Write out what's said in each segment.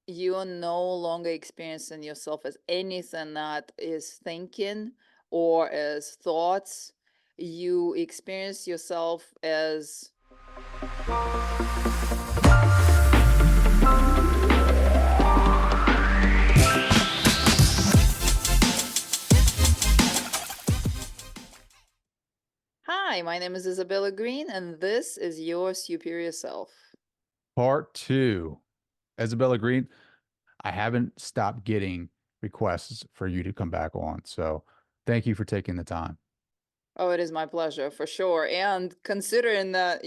you are no longer experiencing yourself as anything that is thinking or as thoughts. You experience yourself as Hi, my name is Isabella Greene, and this is your superior self. Part two. Isabella Greene, I haven't stopped getting requests for you to come back on. So thank you for taking the time. Oh, it is my pleasure for sure. And considering that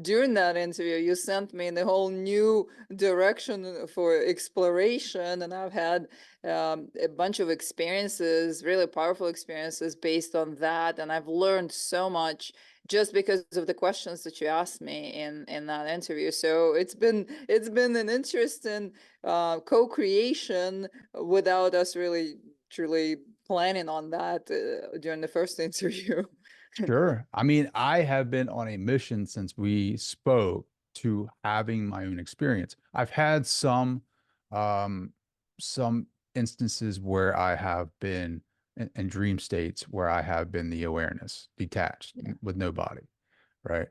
during that interview, you sent me in the whole new direction for exploration, and I've had a bunch of experiences, really powerful experiences based on that, and I've learned so much just because of the questions that you asked me in that interview. So it's been an interesting co-creation without us really truly planning on that during the first interview. Sure. I mean, I have been on a mission since we spoke to having my own experience. I've had um, some instances where I have been in dream states where I have been the awareness, detached Yeah. with no body, right?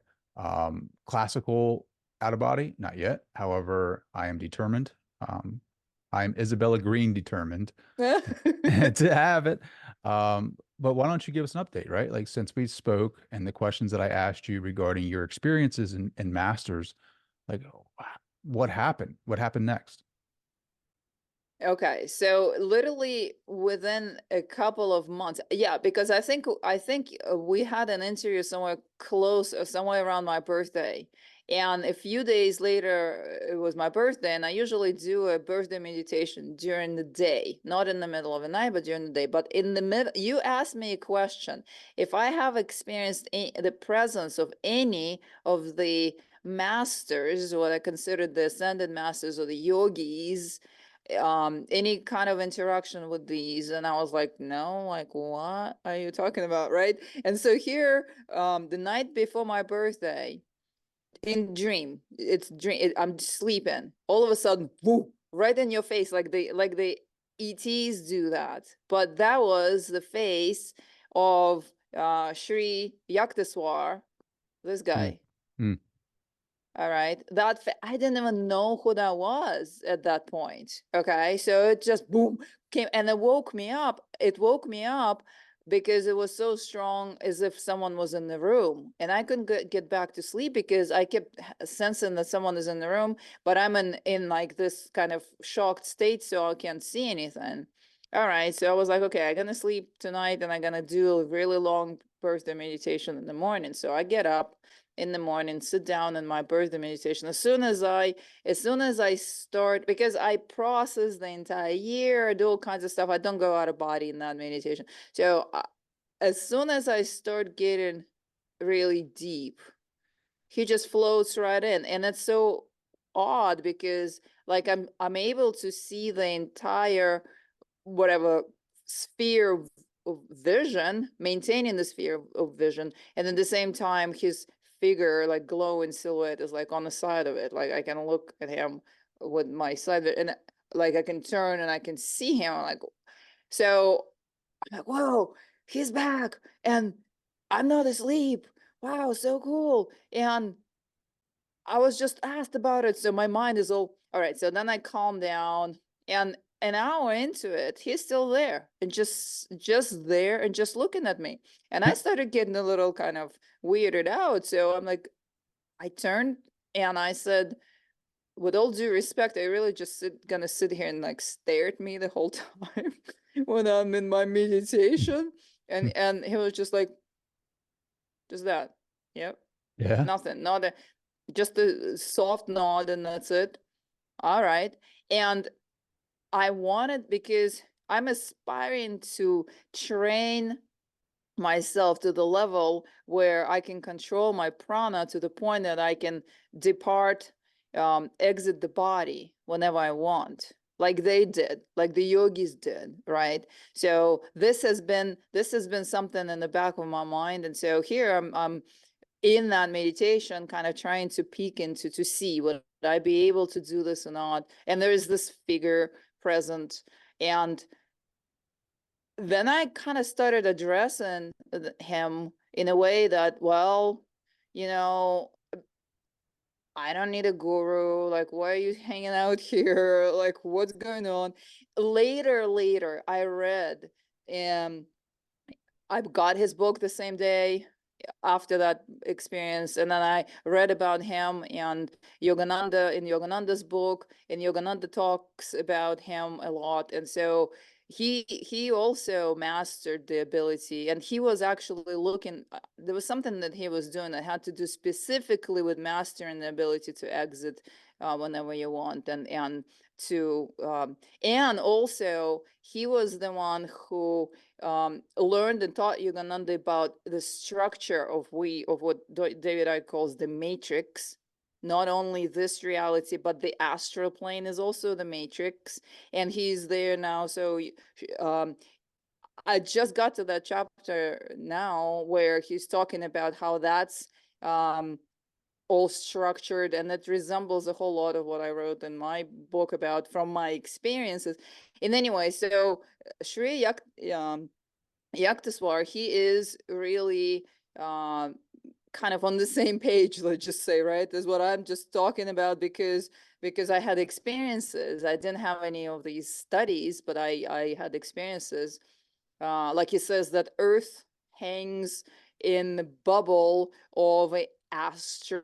Classical out of body, not yet. However, I am determined. I'm Isabella Greene determined to have it. But why don't you give us an update, right? Like since we spoke and the questions that I asked you regarding your experiences in masters, like what happened? What happened next? Okay, so literally within a couple of months, yeah, because I think we had an interview somewhere close, somewhere around my birthday, and a few days later it was my birthday, and I usually do a birthday meditation during the day, not in the middle of the night, but during the day. But in the middle, you asked me a question: if I have experienced the presence of any of the masters, what I consider the ascended masters or the yogis, any kind of interaction with these, and I was like, no, like, what are you talking about, right? And so here, the night before my birthday, in dream, I'm sleeping, all of a sudden, whoo, right in your face, like the ETs do that. But that was the face of Sri Yukteswar, this Mm, guy. mm. All right. I didn't even know who that was at that point. Okay. So it just boom came and it woke me up. It woke me up because it was so strong as if someone was in the room. And I couldn't get back to sleep because I kept sensing that someone is in the room, but I'm in like this kind of shocked state, so I can't see anything. All right. So I was like, okay, I'm gonna sleep tonight and I'm gonna do a really long birthday meditation in the morning. So I get up in the morning, sit down in my birthday meditation. As soon as I start, because I process the entire year, I do all kinds of stuff. I don't go out of body in that meditation. So as soon as I start getting really deep, he just floats right in, and it's so odd because like I'm able to see the entire whatever sphere of vision, maintaining the sphere of vision, and at the same time his figure, like glowing silhouette, is like on the side of it. Like I can look at him with my side, and like I can turn and I can see him. Like, so I'm like, whoa, he's back, and I'm not asleep. Wow, so cool. And I was just asked about it, so my mind is all right. So then I calm down, and an hour into it, he's still there and just there and just looking at me. And I started getting a little kind of weirded out. So I'm like, I turned and I said, with all due respect, I really just gonna sit here and like stare at me the whole time when I'm in my meditation. And he was just like, just that. Yep. Yeah. Nothing. Not a, just a soft nod, and that's it. All right. And I wanted, because I'm aspiring to train myself to the level where I can control my prana to the point that I can depart, exit the body whenever I want, like they did, like the yogis did, right? So this has been something in the back of my mind, and so here I'm in that meditation, kind of trying to peek into, to see, would I be able to do this or not? And there is this figure present. And then I kind of started addressing him in a way that, well, you know, I don't need a guru. Like, why are you hanging out here? Like, what's going on? Later, I read, and I got his book the same day after that experience, and then I read about him and Yogananda in Yogananda's book, and Yogananda talks about him a lot. And so he also mastered the ability, and he was actually looking, there was something that he was doing that had to do specifically with mastering the ability to exit whenever you want, and to and also he was the one who learned and taught Yogananda about the structure of what David Icke calls the matrix. Not only this reality, but the astral plane is also the matrix, and he's there now. So I just got to that chapter now where he's talking about how that's all structured, and it resembles a whole lot of what I wrote in my book about from my experiences. And anyway, so Sri Yakteswar, he is really kind of on the same page, let's just say, right? Is what I'm just talking about, because I had experiences. I didn't have any of these studies, but I had experiences. Like he says that Earth hangs in the bubble of a astral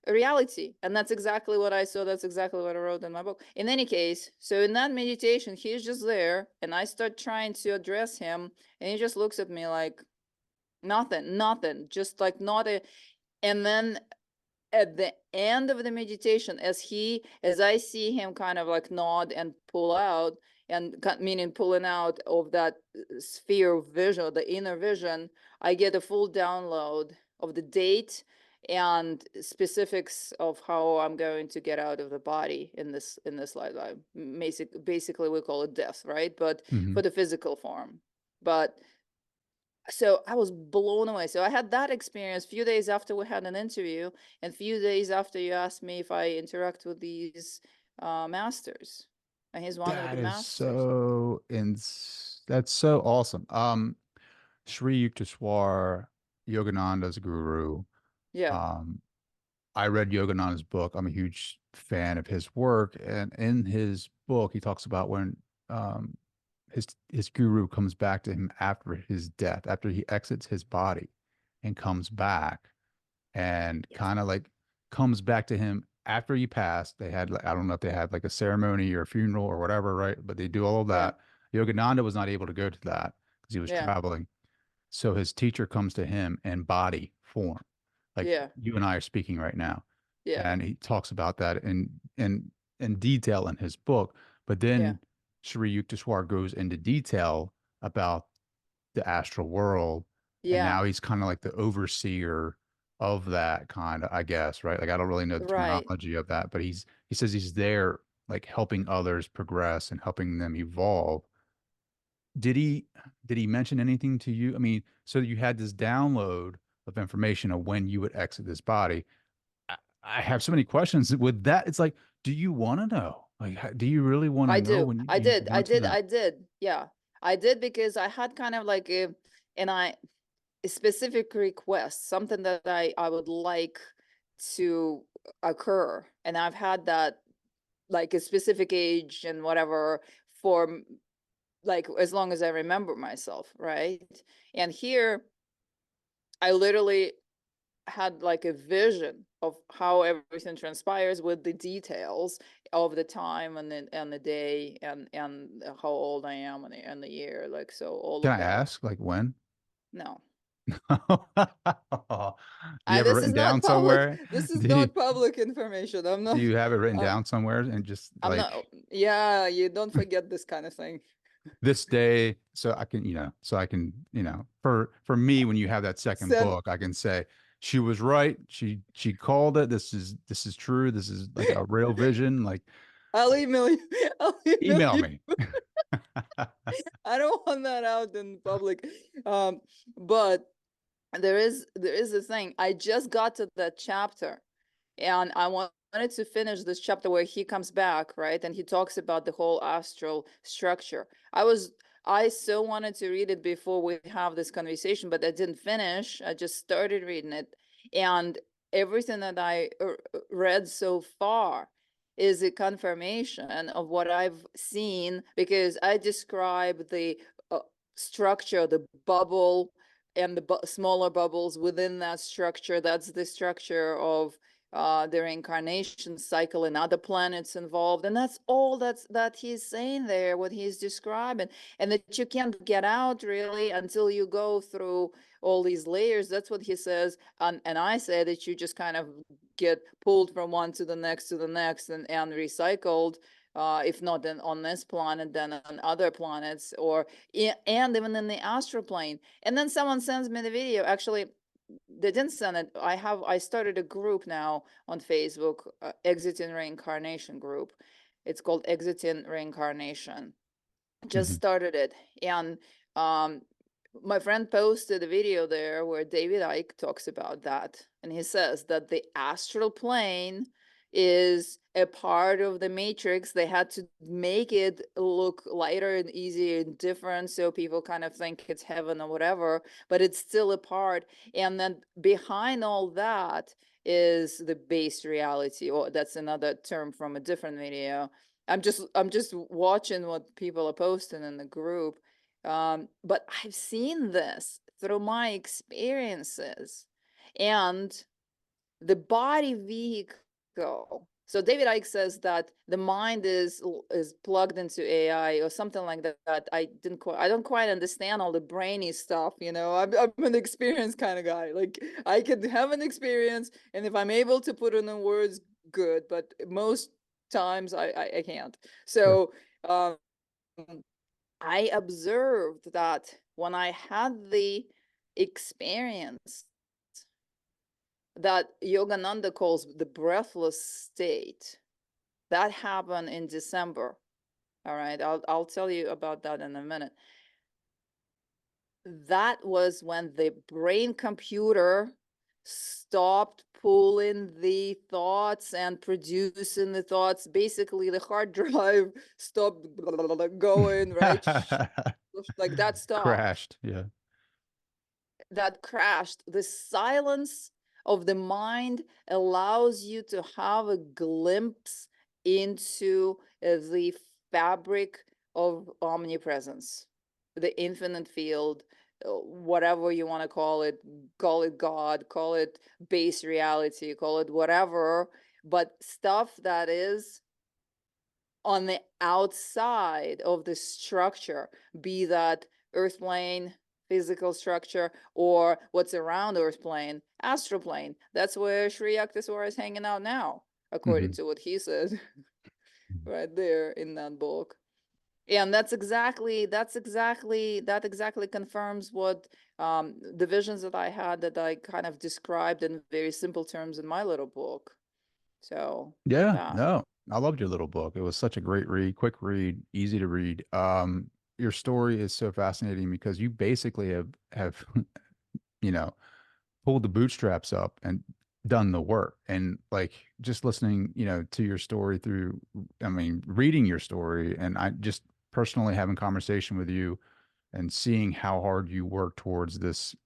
reality, and that's exactly what I saw. That's exactly what I wrote in my book. In any case, so in that meditation, he's just there, and I start trying to address him, and he just looks at me like nothing, just like not a. And then at the end of the meditation, as I see him kind of like nod and pull out, and meaning pulling out of that sphere of vision, the inner vision, I get a full download of the date and specifics of how I'm going to get out of the body in this lifetime. Basically we call it death, right? But for the physical form. But so I was blown away. So I had that experience a few days after we had an interview, and a few days after you asked me if I interact with these masters. And he's one of That the is masters. that's so awesome. Sri Yukteswar, Yogananda's guru. Yeah. Um, I read Yogananda's book. I'm a huge fan of his work, and in his book, he talks about when um, his guru comes back to him after his death, after he exits his body, and comes back, and Yes. kind of like comes back to him after he passed. They had like, I don't know if they had like a ceremony or a funeral or whatever, right? But they do all of Yeah. that. Yogananda was not able to go to that because he was Yeah. traveling. So his teacher comes to him in body form, like Yeah. you and I are speaking right now. Yeah. And he talks about that in detail in his book. But Yeah. then Sri Yukteswar goes into detail about the astral world. And Yeah. now he's kind of like the overseer of that kind of, I guess, right? Like I don't really know the Right. terminology of that, but he says he's there like helping others progress and helping them evolve. Did he did he mention anything to you? I mean, so you had this download of information of when you would exit this body. I have so many questions with that. It's like, do you want to know? Like, do you really want to I know do. when I you did. I want to did. know? I did. Yeah. I did, because I had kind of like and a specific request, something that I would like to occur. And I've had that, like a specific age and whatever, for like as long as I remember myself, right? And here I literally had like a vision of how everything transpires with the details of the time and the day and how old I am and the year, like, so all Can of I that. ask, like, when? No. Do you have it This is written not down public. somewhere? This is Do you not public information. do you have it written Um, down somewhere and just I'm not. like Yeah, you don't forget this kind of thing. this day so I can, so I can, for me when you have that second Send. book, I can say she was right. She called it. This is true. This is like a real vision. Like I'll email you. I'll email email you. me. I don't want that out in public. But there is a thing. I just got to that chapter, and I wanted to finish this chapter where he comes back, right? And he talks about the whole astral structure. I so wanted to read it before we have this conversation, but I didn't finish. I just started reading it. And everything that I read so far is a confirmation of what I've seen, because I describe the structure, the bubble, and the smaller bubbles within that structure. That's the structure of the reincarnation cycle and other planets involved. And that's all that he's saying there, what he's describing. And that you can't get out really until you go through all these layers. That's what he says. And I say that you just kind of get pulled from one to the next and recycled. If not on this planet, then on other planets, and even in the astral plane. And then someone sends me the video. Actually, they didn't send it. I started a group now on Facebook, Exiting Reincarnation group. It's called Exiting Reincarnation. Just Mhm. started it. And um, my friend posted a video there where David Icke talks about that. And he says that the astral plane is a part of the matrix. They had to make it look lighter and easier and different so people kind of think it's heaven or whatever, but it's still a part. And then behind all that is the base reality, or that's another term from a different video. I'm just watching what people are posting in the group. But I've seen this through my experiences, and the body vehicle. So David Icke says that the mind is plugged into AI or something like that. I don't quite understand all the brainy stuff. I'm an experienced kind of guy. Like, I could have an experience, and if I'm able to put it in words, good. But most times I can't. Sure. So um, I observed that when I had the experience that Yogananda calls the breathless state, that happened in December. All right, I'll tell you about that in a minute. That was when the brain computer stopped pulling the thoughts and producing the thoughts. Basically, the hard drive stopped going, right? Like, that stopped. Crashed. Yeah. That crashed. The silence of the mind allows you to have a glimpse into the fabric of omnipresence, the infinite field, whatever you want to call it God, call it base reality, call it whatever, but stuff that is on the outside of the structure, be that earth plane, physical structure, or what's around earth plane, astral plane. That's where Sri Yukteswar is hanging out now, according Mhm. to what he said right there in that book. And that exactly confirms what the visions that I had, that I kind of described in very simple terms in my little book. So Yeah, yeah. no, I loved your little book. It was such a great read, quick read, easy to read. Your story is so fascinating because you basically have you know, pulled the bootstraps up and done the work. And like just listening, to your story through, I mean, reading your story and I just personally having conversation with you and seeing how hard you work towards this,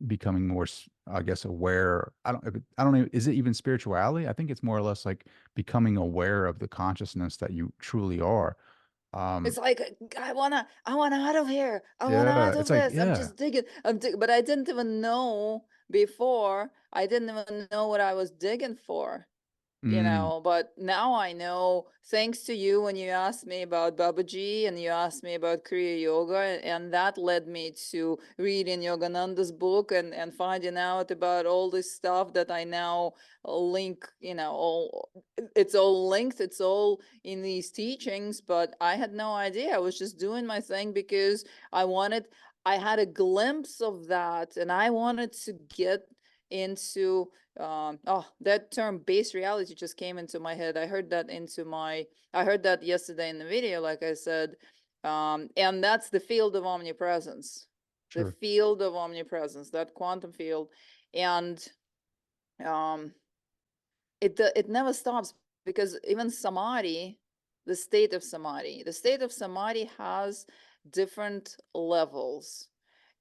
becoming more, I guess, aware. I don't know. Is it even spirituality? I think it's more or less like becoming aware of the consciousness that you truly are. It's Um, like, I want out of here. I want yeah, out it's of like, this. I'm yeah. just digging. But I didn't even know before. I didn't even know what I was digging for. Mm, But now I know, thanks to you, when you asked me about Babaji and you asked me about Kriya Yoga, and that led me to reading Yogananda's book and finding out about all this stuff that I now link, all it's all linked, it's all in these teachings, but I had no idea. I was just doing my thing because I had a glimpse of that, and I wanted to get into that term base reality just came into my head. I heard that yesterday in the video, like I said. And that's the field of omnipresence. the Sure. field of omnipresence, that quantum field. And um, it never stops, because even samadhi, the state of samadhi has different levels.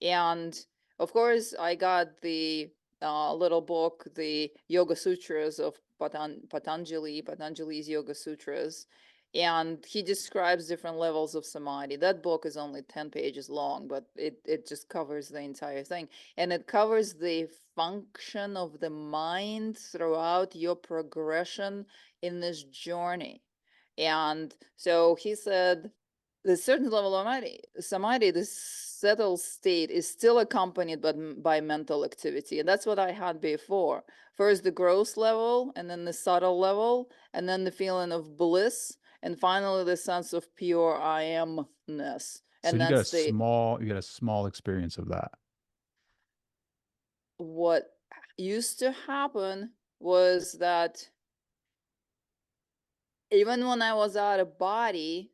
And of course, I got the little book, the Yoga Sutras of Patanjali's Yoga Sutras, and he describes different levels of samadhi. That book is only 10 pages long, but it just covers the entire thing. And it covers the function of the mind throughout your progression in this journey. And so he said, the certain level of samadhi, this settled state, is still accompanied by mental activity. And that's what I had before. First the gross level, and then the subtle level, and then the feeling of bliss, and finally the sense of pure I amness. So And that's the you got a small experience of that. what used to happen was that even when I was out of body,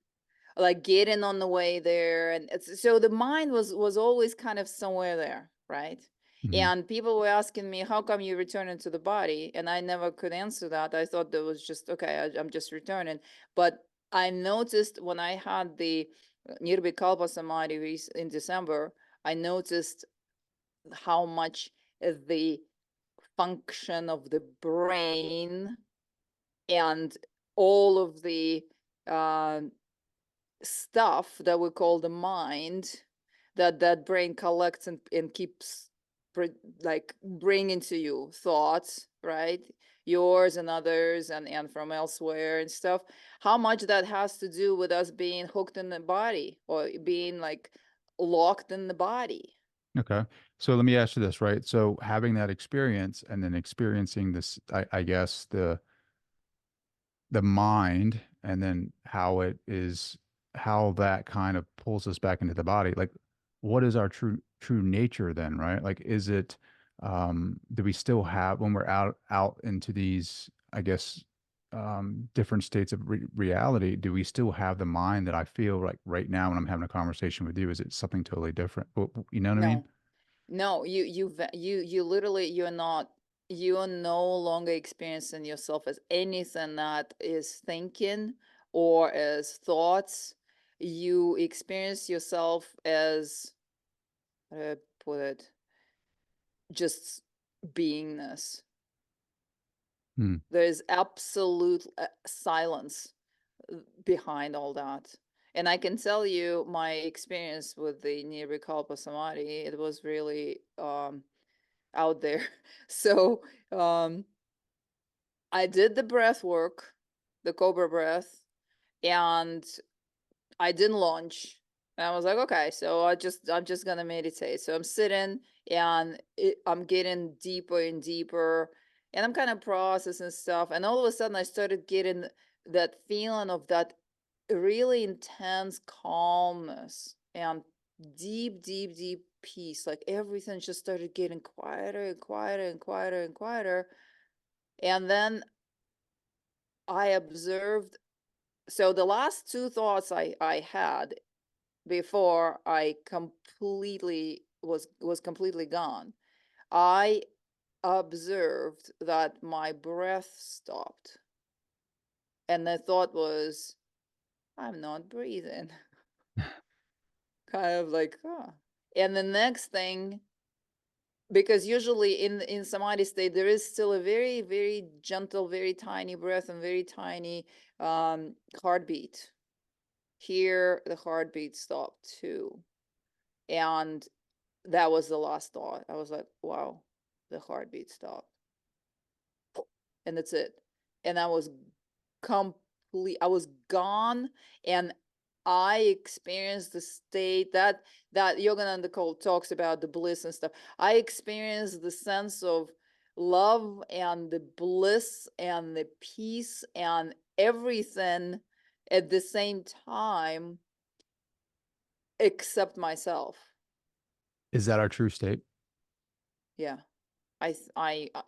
like getting on the way there, and so the mind was always kind of somewhere there, right? Mhm. And people were asking me, how come you return into the body? And I never could answer that. I thought that was just okay, I'm just returning. But I noticed when I had the Nirvikalpa Samadhi in December, I noticed how much the function of the brain and all of the uh, stuff that we call the mind, that brain collects and keeps like bringing to you thoughts, right? Yours and others, and from elsewhere and stuff. How much that has to do with us being hooked in the body, or being like locked in the body. Okay. So let me ask you this, right? So having that experience and then experiencing this, I guess the mind and then how it is, how that kind of pulls us back into the body. Like, what is our true nature then, right? Like, is it, do we still have, when we're out into these, I guess, different states of reality, do we still have the mind that I feel like right now when I'm having a conversation with you? Is it something totally different? You know what I mean? No, no, you literally, you're no longer experiencing yourself as anything that is thinking or as thoughts. You experience yourself as, how do I put it, just beingness. Hmm. There is absolute silence behind all that. And I can tell you my experience with the Nirvikalpa Samadhi, it was really out there. So I did the breath work, the cobra breath, and I didn't launch. And I was like, okay, so I'm just gonna meditate. So I'm sitting, and I'm getting deeper and deeper, and I'm kind of processing stuff. And all of a sudden, I started getting that feeling of that really intense calmness and deep, deep, deep peace. Like everything just started getting quieter and quieter and quieter and quieter. And then I observed. So the last two thoughts I had before I completely was completely gone, I observed that my breath stopped, and the thought was, I'm not breathing. Kind of like, huh. And the next thing, because usually in samadhi state there is still a very, very gentle, very tiny breath and very tiny heartbeat. Here the heartbeat stopped too, and that was the last thought. I was like, wow, the heartbeat stopped, and that's it. And I was I was gone, and I experienced the state that Yogananda Cole talks about, the bliss and stuff. I experienced the sense of love and the bliss and the peace and everything at the same time, except myself. Is that our true state? Yeah.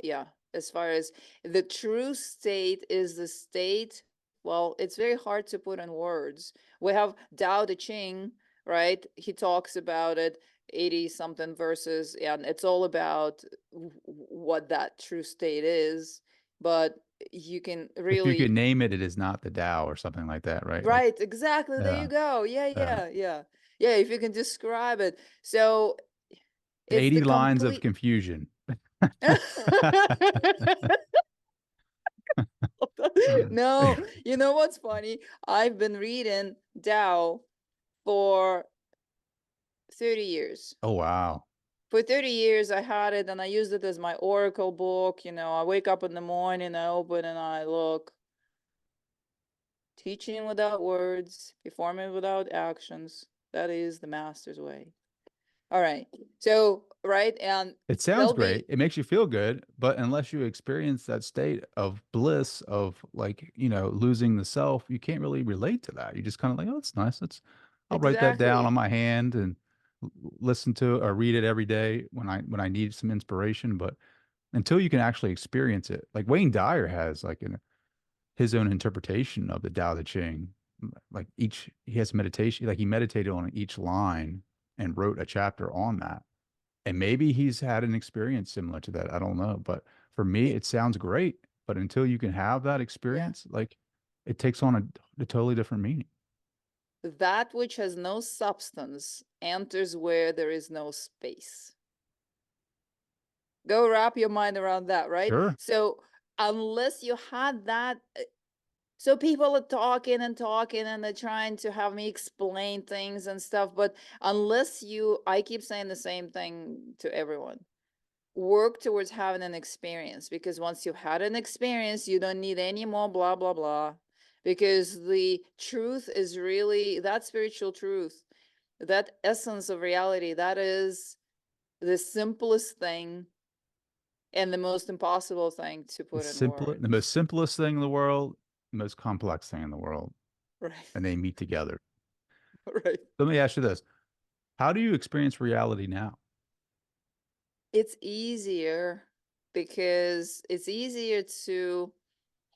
Yeah, as far as the true state is the state, well, it's very hard to put in words. We have Tao Te Ching, right? He talks about it. 80 something verses, and it's all about what that true state is. But you can If you could really, name it, it is not the Tao or something like that, right? Like, right, exactly. There you go. Yeah, uh, yeah, yeah. Yeah, if you can describe it. So it's the 80 lines of complete. confusion. No, you know what's funny? I've been reading Tao for 30 years. Oh, wow. For 30 years, I had it and I used it as my oracle book. I wake up in the morning, I open and I look. Teaching without words, performing without actions. That is the master's way. All right. So, right. And It sounds there'll great. be It makes you feel good, but unless you experience that state of bliss of like, losing the self, you can't really relate to that. You just kind of like, oh, it's nice. I'll write that down on exactly, my hand and listen to or read it every day when I need some inspiration. But until you can actually experience it, like Wayne Dyer has like his own interpretation of the Tao Te Ching. Like he has meditation, like he meditated on each line and wrote a chapter on that. And maybe he's had an experience similar to that. I don't know. But for me, it, it sounds great. But until you can have that yeah. experience, like it takes on a totally different meaning. That which has no substance enters where there is no space. Go wrap your mind around that, right? Sure. So, unless you had that, so people are talking and talking and they're trying to have me explain things and stuff, but unless you, I keep saying the same thing to everyone, work towards having an experience, because once you've had an experience, you don't need any more blah, blah, blah, because the truth is really that spiritual truth, that essence of reality, that is the simplest thing and the most impossible thing to put in The words. most simplest thing in the world, the most complex thing in the world, Right. and they meet together. Right. Let me ask you this. How do you experience reality now? It's easier because it's easier to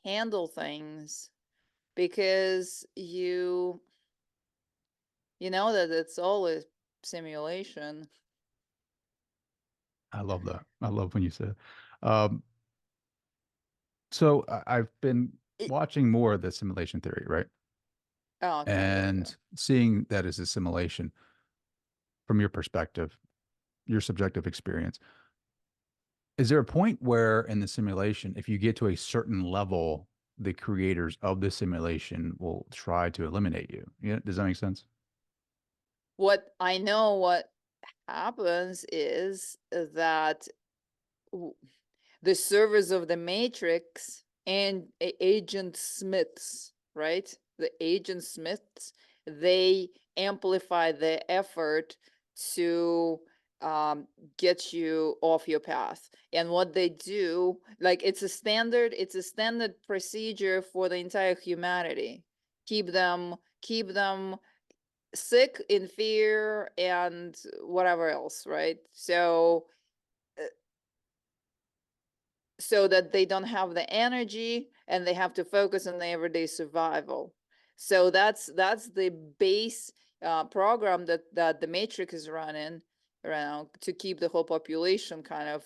handle things because you know that it's all a simulation. I love that. I love when you say it. Um, so I've been It, watching more of the simulation theory, right? oh, okay, there we go. And seeing that as a simulation from your perspective, your subjective experience. Is there a point where in the simulation, if you get to a certain level, the creators of the simulation will try to eliminate you? Yeah, does that make sense? What I know what happens is that the servers of the matrix and agent smiths, right? The agent smiths, they amplify the effort to get you off your path. And what they do, like it's a standard procedure for the entire humanity. Keep them sick, in fear, and whatever else, right? So that they don't have the energy and they have to focus on their everyday survival. So that's the base program that the matrix is running around to keep the whole population kind of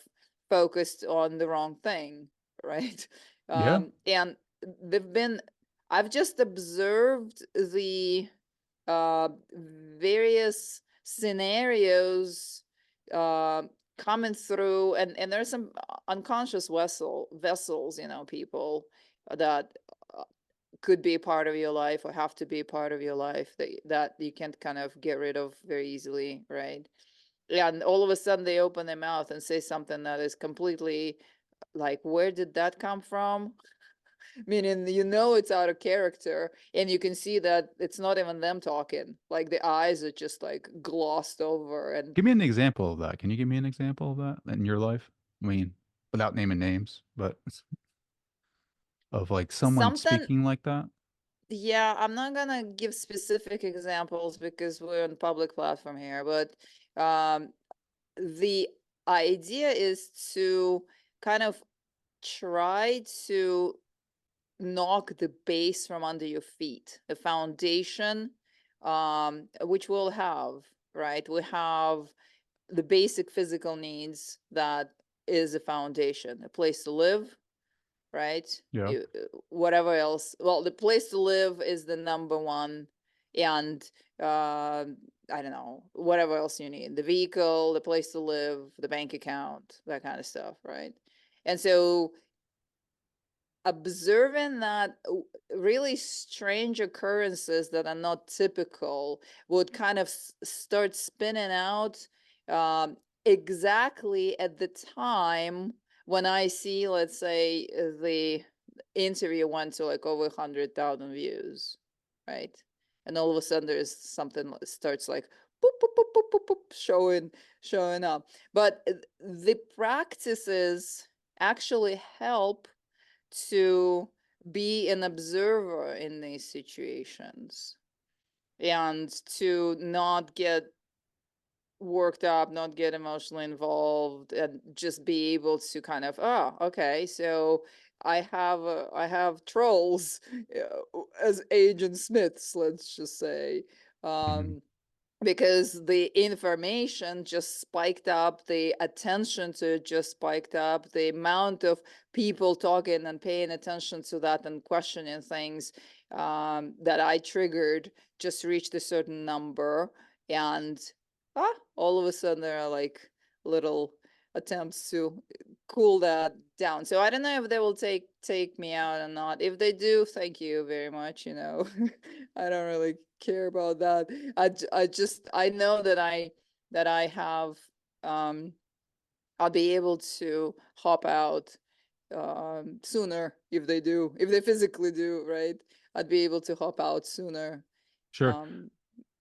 focused on the wrong thing, right? Yeah. And they've been, I've just observed the uh, various scenarios uh, coming through, and there's some unconscious vessels, people that could be a part of your life or have to be a part of your life that you can't kind of get rid of very easily, right? Yeah, and all of a sudden they open their mouth and say something that is completely like, where did that come from? Meaning, it's out of character, and you can see that it's not even them talking. Like the eyes are just like glossed over, and Give me an example of that. Can you give me an example of that in your life? I mean, without naming names, but of like someone something. speaking like that. Yeah, I'm not gonna give specific examples because we're on public platform here, but the idea is to kind of try to knock the base from under your feet, the foundation, which we'll have, right? We have the basic physical needs that is a foundation, a place to live, right? Yeah. Whatever else. Well, the place to live is the number one, and I don't know, whatever else you need, the vehicle, the place to live, the bank account, that kind of stuff, right? And so observing that really strange occurrences that are not typical would kind of start spinning out exactly at the time when I see, let's say, the interview went to like over 100,000 views, right? And all of a sudden there's something that starts like boop, boop, boop, boop, boop, boop, showing up. But the practices actually help to be an observer in these situations and to not get worked up, not get emotionally involved, and just be able to kind of, oh, okay, so I have trolls as Agent Smiths, let's just say. Mhm. Because the information just spiked up, the attention to it just spiked up, the amount of people talking and paying attention to that and questioning things that I triggered just reached a certain number. And all of a sudden there are like little attempts to cool that down. So I don't know if they will take me out or not. If they do, thank you very much, you know. I don't really care about that. I know that I have I'll be able to hop out sooner if they do. If they physically do, right? I'd be able to hop out sooner. Sure. Um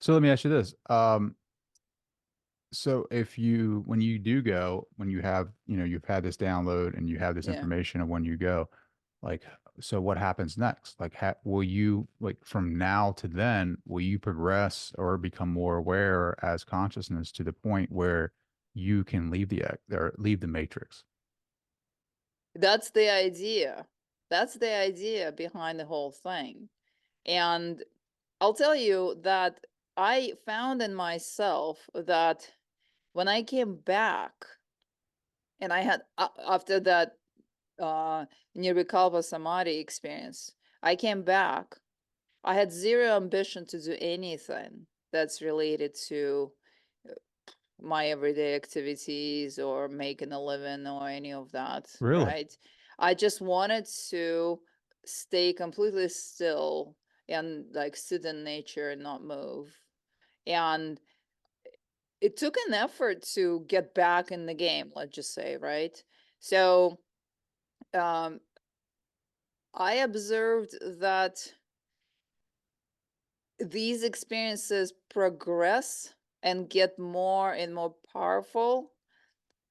So let me ask you this. So if you, when you do go, when you have, you've had this download and you have this yeah. information of when you go, like, so what happens next? Like, will you, like, from now to then, will you progress or become more aware as consciousness to the point where you can leave or leave the matrix? That's the idea. That's the idea behind the whole thing. And I'll tell you that I found in myself that when I came back and I had after that uh Nirvikalpa Samadhi experience, I came back. I had zero ambition to do anything that's related to my everyday activities or making a living or any of that, Really? right? I just wanted to stay completely still and like sit in nature and not move. And it took an effort to get back in the game, let's just say, right? So um, I observed that these experiences progress and get more and more powerful.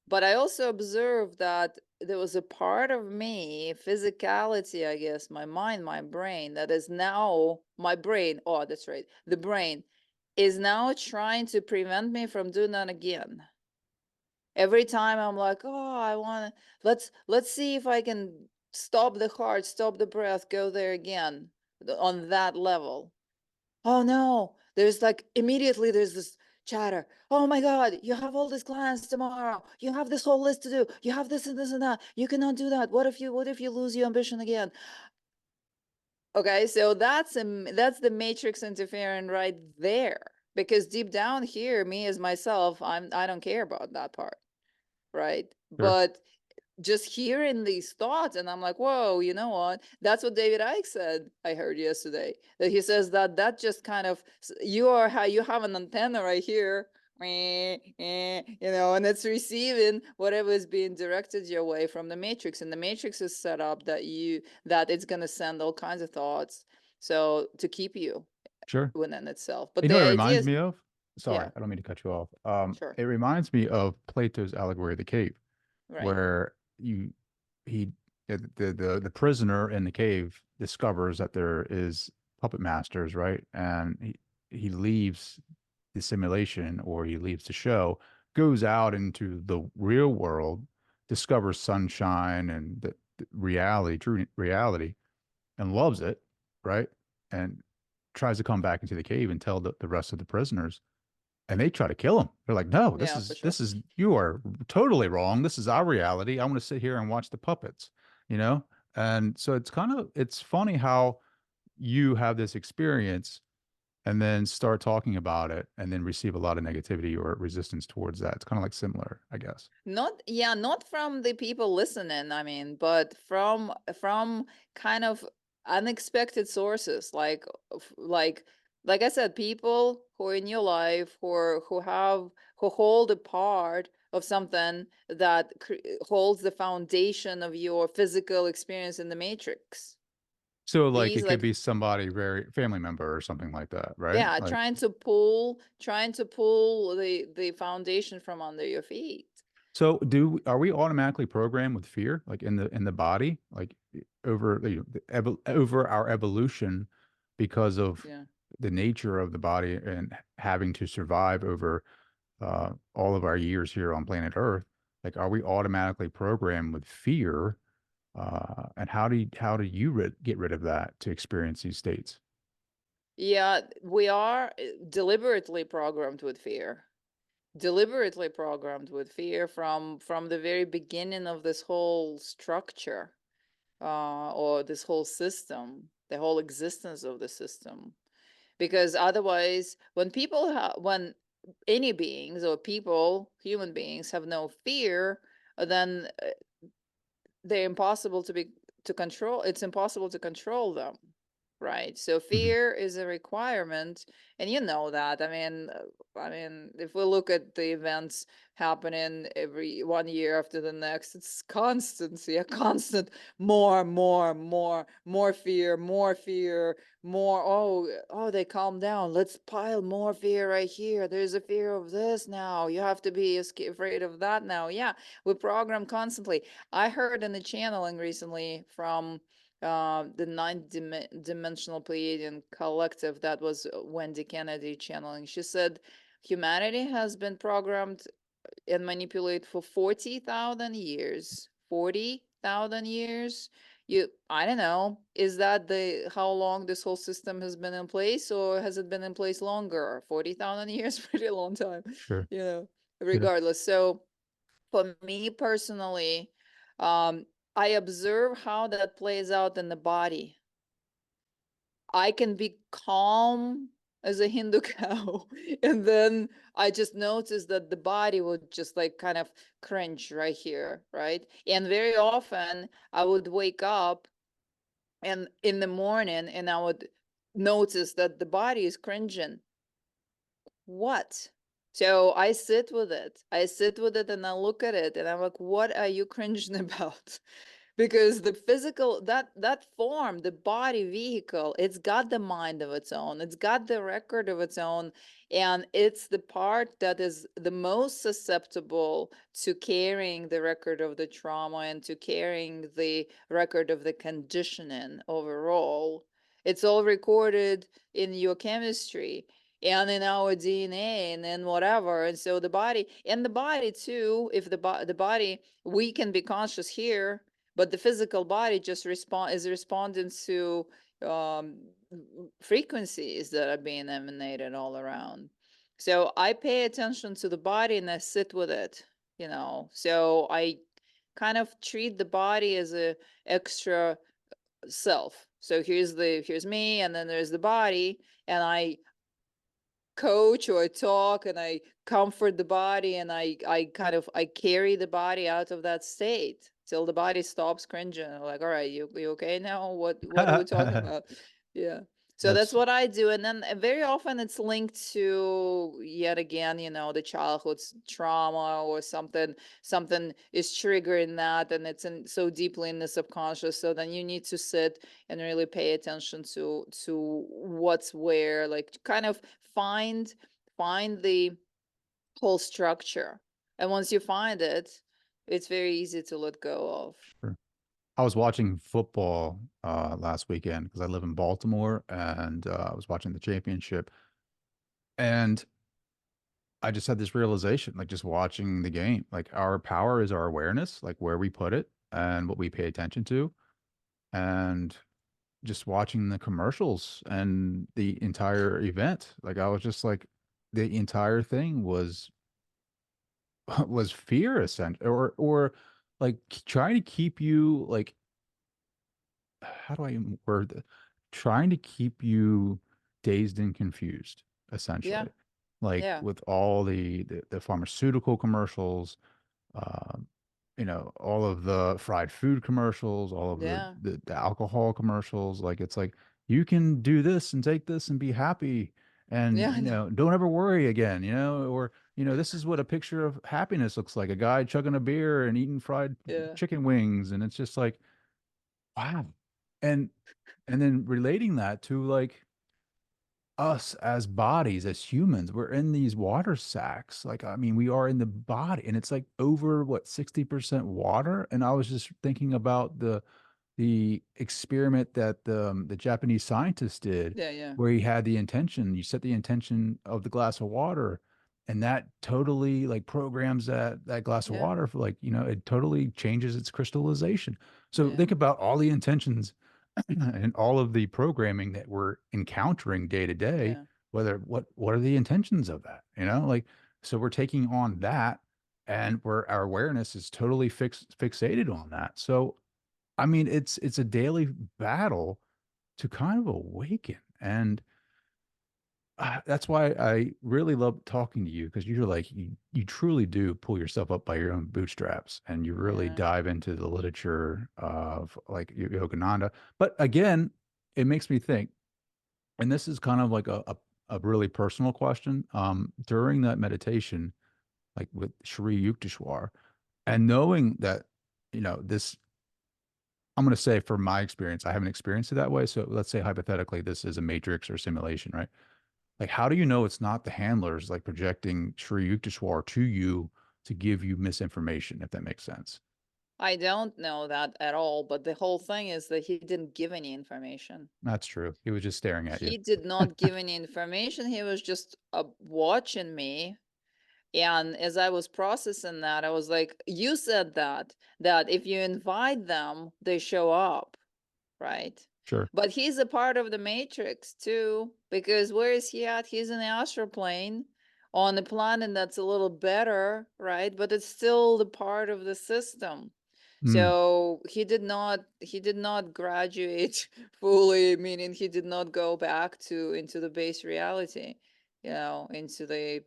But I also observed that there was a part of me, physicality, I guess, my mind, my brain, that is now my brain. Oh, that's right. The brain is now trying to prevent me from doing that again. Every time I'm like, oh, I want to, let's see if I can stop the heart, stop the breath, go there again on that level. Oh no, there's like immediately there's this chatter. Oh my God, you have all these clients tomorrow. You have this whole list to do. You have this and this and that. You cannot do that. What if you lose your ambition again? Okay, so that's the matrix interfering right there. Because deep down here, me as myself, I don't care about that part, right? Sure. But just hearing these thoughts, and I'm like, whoa, you know what? That's what David Icke said, I heard yesterday, that he says that just kind of, you are how you have an antenna right here, you know, and it's receiving whatever is being directed your way from the matrix. And the matrix is set up that it's going to send all kinds of thoughts, so to keep you Sure. within itself. But You know the what it idea reminds is, me of? yeah, Sorry, I don't mean to cut you off. sure, It reminds me of Plato's allegory of the cave, right. where he the prisoner in the cave discovers that there is puppet masters, right? And he leaves the simulation, or he leaves the show, goes out into the real world, discovers sunshine and the reality, true reality, and loves it, right? And tries to come back into the cave and tell the rest of the prisoners. and they try to kill him. They're like, no, Yeah, for sure. this is you are totally wrong. This is our reality. I want to sit here and watch the puppets, you know? And so it's funny how you have this experience and then start talking about it and then receive a lot of negativity or resistance towards that. It's kind of like similar, I guess. Not, yeah, not from the people listening, I mean, but from kind of unexpected sources, like like I said, people who are in your life who hold a part of something that holds the foundation of your physical experience in the matrix. So like These it could like, be somebody very family member or something like that, right? yeah, Like trying to pull the foundation from under your feet. so do are we automatically programmed with fear like in the body like over over our evolution because of Yeah. the nature of the body and having to survive over all of our years here on planet Earth, like are we automatically programmed with fear? And how do you get rid of that to experience these states? Yeah, we are deliberately programmed with fear. Deliberately programmed with fear from the very beginning of this whole structure, or this whole system, the whole existence of the system. Because otherwise, when any beings or people, human beings, have no fear, then they're impossible to control. It's impossible to control them, right? So Mhm. fear is a requirement, and you know that. I mean, if we look at the events happening every 1 year after the next, it's constancy, a constant more fear, more fear, more. Oh, they calm down. Let's pile more fear right here. There's a fear of this now. You have to be afraid of that now. Yeah, we program constantly. I heard in the channeling recently from the ninth dimensional Pleiadian collective. That was Wendy Kennedy channeling. She said humanity has been programmed and manipulated for 40,000 years. 40,000 years. I don't know. Is that the how long this whole system has been in place, or has it been in place longer? 40,000 years, pretty long time, Sure. you know, Yeah. regardless. So for me personally, um, I observe how that plays out in the body. I can be calm as a Hindu cow, and then I just notice that the body would just like kind of cringe right here, right? And very often I would wake up and in the morning and I would notice that the body is cringing. What? So I sit with it. I sit with it and I look at it and I'm like, what are you cringing about? Because the physical, that form, the body vehicle, it's got the mind of its own, it's got the record of its own, and it's the part that is the most susceptible to carrying the record of the trauma and to carrying the record of the conditioning overall. It's all recorded in your chemistry and in our DNA and in whatever. And so the body too, if the body, we can be conscious here, but the physical body just is responding to um, frequencies that are being emanated all around. So I pay attention to the body and I sit with it, you know. So I kind of treat the body as a extra self. So here's me, and then there's the body, and I coach or I talk and I comfort the body, and I kind of I carry the body out of that state till the body stops cringing. I'm like, all right, you okay now? What are we talking about? Yeah. So that's That's what I do. And then very often it's linked to, yet again, you know, the childhood trauma or something is triggering that, and it's so deeply in the subconscious. So then you need to sit and really pay attention to what's where, like kind of find the whole structure. And once you find it, it's very easy to let go of. sure. I was watching football last weekend because I live in Baltimore and I was watching the championship and I just had this realization, like just watching the game, like our power is our awareness, like where we put it and what we pay attention to. And just watching the commercials and the entire event, like I was just like, the entire thing was fear, essentially, or like trying to keep you like, how do I even word this? Trying to keep you dazed and confused, Yeah. essentially. Like Yeah. with all the pharmaceutical commercials, um, all of the fried food commercials, all of Yeah. the alcohol commercials. Like it's like you can do this and take this and be happy, and Yeah. I know. don't ever worry again. Or this is what a picture of happiness looks like: a guy chugging a beer and eating fried Yeah. chicken wings, and it's just like, wow. And and then relating that to like us as bodies, as humans, we're in these water sacs. Like, I mean, we are in the body, and it's like over what, 60% water. And I was just thinking about the experiment that the Japanese scientist did, Yeah. Yeah. where he had the intention, you set the intention of the glass of water, and that totally like programs that glass of Yeah. water for like, it totally changes its crystallization. So Yeah. think about all the intentions and all of the programming that we're encountering day to day, Yeah. whether what are the intentions of that, like, so we're taking on that, and our awareness is totally fixated on that. So I mean, it's a daily battle to kind of awaken. And that's why I really love talking to you, because you're like, you truly do pull yourself up by your own bootstraps, and you really Yeah. dive into the literature of like Yogananda. But again, it makes me think, and this is kind of like a really personal question. During that meditation, like with Shri Yukteswar, and knowing that, this, I'm going to say from my experience, I haven't experienced it that way. So let's say hypothetically, this is a matrix or simulation, right? Like, how do you know it's not the handlers like projecting Sri Yukteswar to you to give you misinformation, if that makes sense? I don't know that at all, but the whole thing is that he didn't give any information. That's true. He was just staring at you. He did not give any information. He was just watching me. And as I was processing that, I was like, you said that if you invite them, they show up, right? Sure. But he's a part of the matrix too, because where is he at? He's in the astral plane on a planet that's a little better, right? But it's still the part of the system. Mm, So he did not graduate fully, meaning he did not go back to into the base reality, into the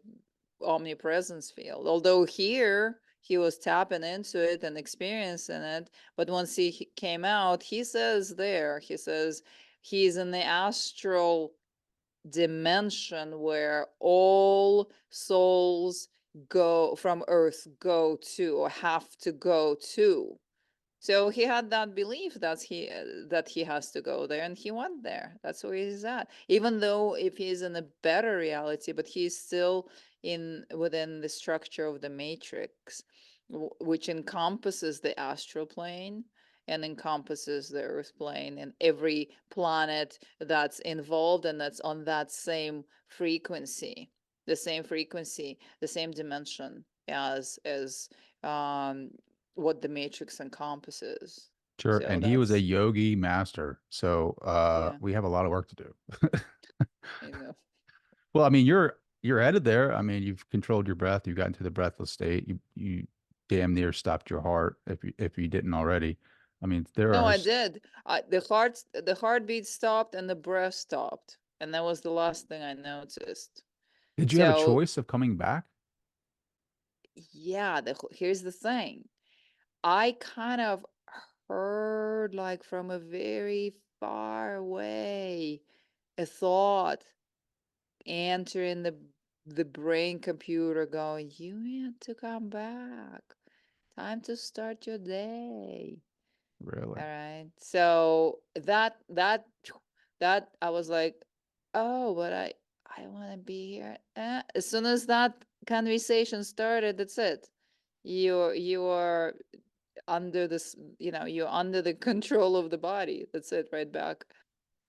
omnipresence field. Although here he was tapping into it and experiencing it, but once he came out, he says he's in the astral dimension where all souls go from earth go to or have to go to. So he had that belief that he has to go there, and he went there. That's where he's at. Even though if he's in a better reality, but he's still in within the structure of the matrix, which encompasses the astral plane and encompasses the earth plane and every planet that's involved and that's on that same frequency, the same dimension as um what the matrix encompasses. sure. So And he was a that's, yogi master. So yeah, we have a lot of work to do. you know. Well, I mean, you're headed there. I mean, you've controlled your breath. You got into the breathless state. You damn near stopped your heart, if you didn't already. I mean, there No, are. I did. The heartbeat stopped and the breath stopped, and that was the last thing I noticed. Did you have a So choice of coming back? yeah, here's the thing. I kind of heard like from a very far away a thought entering the brain computer going, you need to come back. Time to start your day. Really? All right. So that I was like, oh, but I want to be here. As soon as that conversation started, that's it. You are under this, you're under the control of the body. That's it, right back.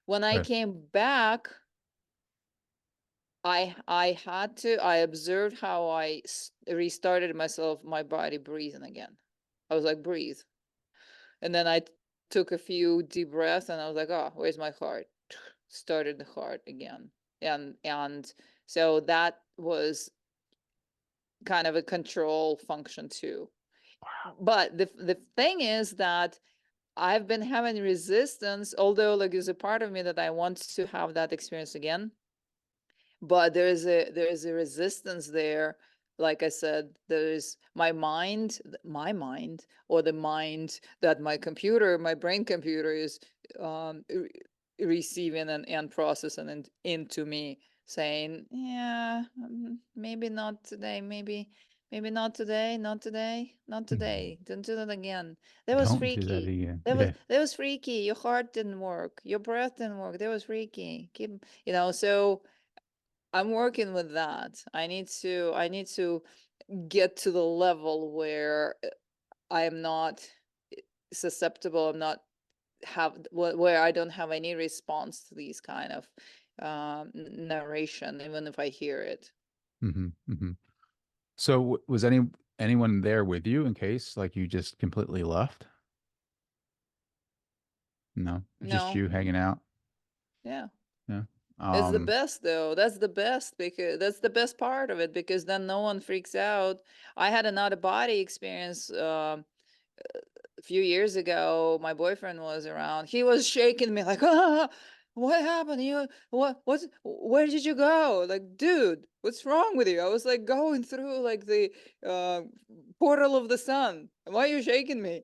When I Right. came back, I observed how restarted myself, my body breathing again. I was like, breathe. And then I took a few deep breaths and I was like, oh, where's my heart? Started the heart again. And so that was kind of a control function too. But the thing is that I've been having resistance, although like there's a part of me that I want to have that experience again. But there is a resistance there. Like I said, there's my mind, or the mind that my brain computer is receiving and processing into me, saying, yeah, maybe not today, maybe not today, not today, not today. Don't do that again. That was Don't do that freaky. again. That was Yeah. that was freaky. Your heart didn't work. Your breath didn't work. That was freaky. So I'm working with that. I need to get to the level where I am not susceptible. I'm not where I don't have any response to these kind of narration, even if I hear it. Hmm. Hmm. So was anyone there with you in case like you just completely left? No, just No, you hanging out. yeah. Yeah. It's the Um, best though. That's the best, because that's the best part of it, because then no one freaks out. I had an out of body experience a few years ago. My boyfriend was around. He was shaking me like, ah, what happened? Where did you go? Like, dude, what's wrong with you? I was like going through like the uh, portal of the sun. Why are you shaking me?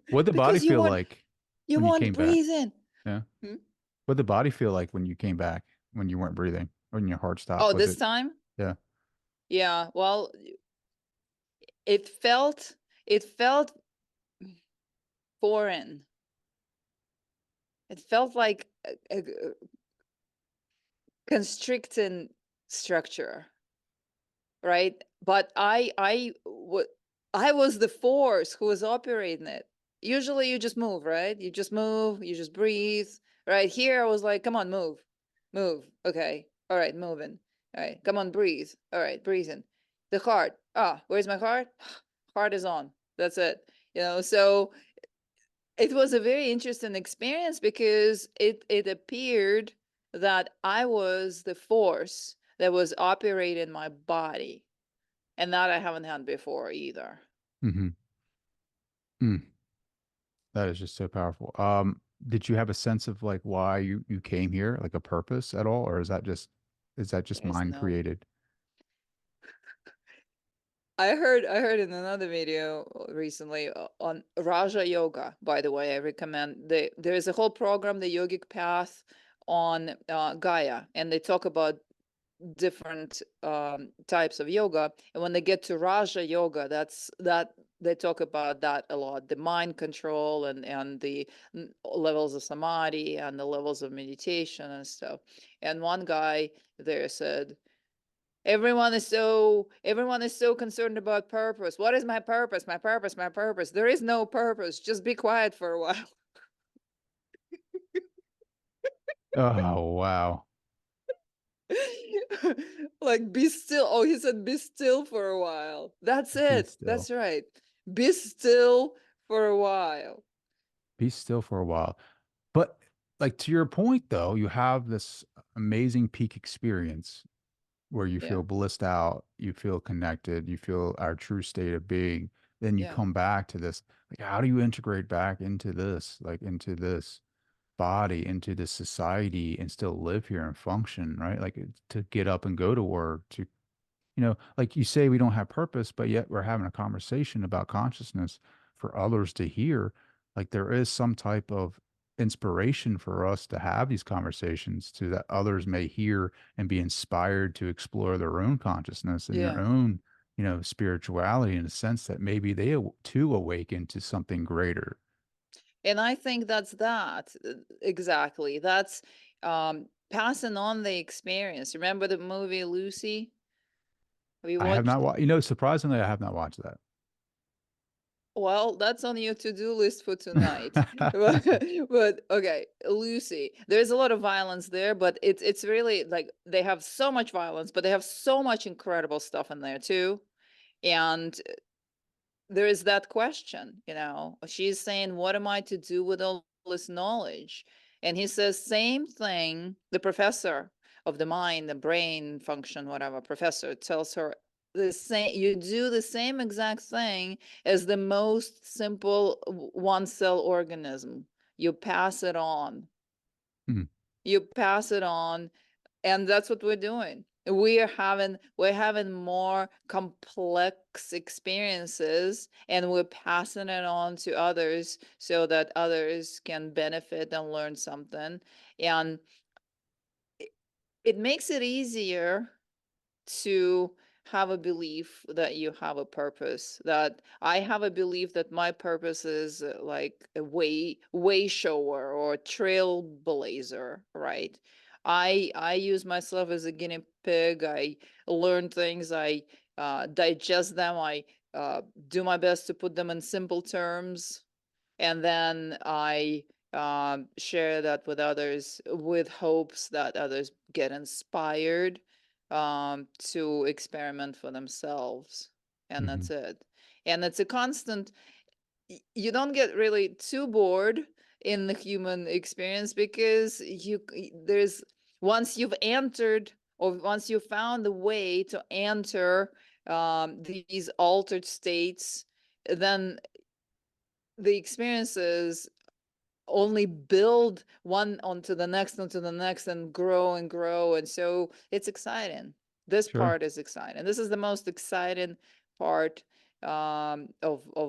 what'd the body Because you feel want like you when you want came back? breathing. Yeah. Hmm? What'd the body feel like when you came back, when you weren't breathing, when your heart stopped? Oh, Was this it, time? yeah. Yeah. Well, it felt foreign. It felt like a constricting structure, right? But I was the force who was operating it. Usually you just move, right? You just move, you just breathe. Right here I was like, come on, move. Move. Okay. All right, moving. All right. Come on, breathe. All right, breathing. The heart. Ah, where's my heart? Heart is on. That's it. So it was a very interesting experience, because it appeared that I was the force that was operating my body, and that I haven't had before either. Hmm. Mm, that is just so powerful. Did you have a sense of like why you came here, like a purpose at all, or is that just There's mind no. created? I heard in another video recently on Raja Yoga. By the way, I recommend there is a whole program, the Yogic Path, on Gaia, and they talk about different types of yoga. And when they get to Raja Yoga, that they talk about that a lot: the mind control and the levels of samadhi and the levels of meditation and stuff. And one guy there said, everyone is so concerned about purpose. What is my purpose? My purpose, my purpose. There is no purpose. Just be quiet for a while. Oh, wow. Like, be still. Oh, he said be still for a while. That's Be it. still. That's right. Be still for a while. Be still for a while. But like to your point though, you have this amazing peak experience where you Yeah. feel blissed out, you feel connected, you feel our true state of being. Then you Yeah. come back to this. Like, how do you integrate back into this, like into this body, into this society and still live here and function, right? Like to get up and go to work, to like you say, we don't have purpose, but yet we're having a conversation about consciousness for others to hear. Like there is some type of inspiration for us to have these conversations to that others may hear and be inspired to explore their own consciousness and their Yeah. own, spirituality in a sense that maybe they too awaken to something greater. And I think that's that. Exactly. That's passing on the experience. Remember the movie Lucy? Have you I have not watched? watched, surprisingly, I have not watched that. Well, that's on your to-do list for tonight. But okay, Lucy. There's a lot of violence there, but it's really like they have so much violence, but they have so much incredible stuff in there too. And there is that question, she's saying, what am I to do with all this knowledge? And he says, same thing, the professor. of the mind, the brain function, whatever, professor tells her the same, you do the same exact thing as the most simple one cell organism. You pass it on. Mhm. You pass it on, and that's what we're doing. We're having more complex experiences, and we're passing it on to others so that others can benefit and learn something. And it makes it easier to have a belief that you have a purpose, that I have a belief that my purpose is like a way shower or trailblazer, right? I use myself as a guinea pig. I learn things, I digest them, I do my best to put them in simple terms, and then I share that with others with hopes that others get inspired to experiment for themselves. And Mhm. that's it. And it's a constant, you don't get really too bored in the human experience, because there's, once you've entered, or once you found the way to enter these altered states, then the experiences only build one onto the next, and grow. And so it's exciting. This Sure. part is exciting. This is the most exciting part of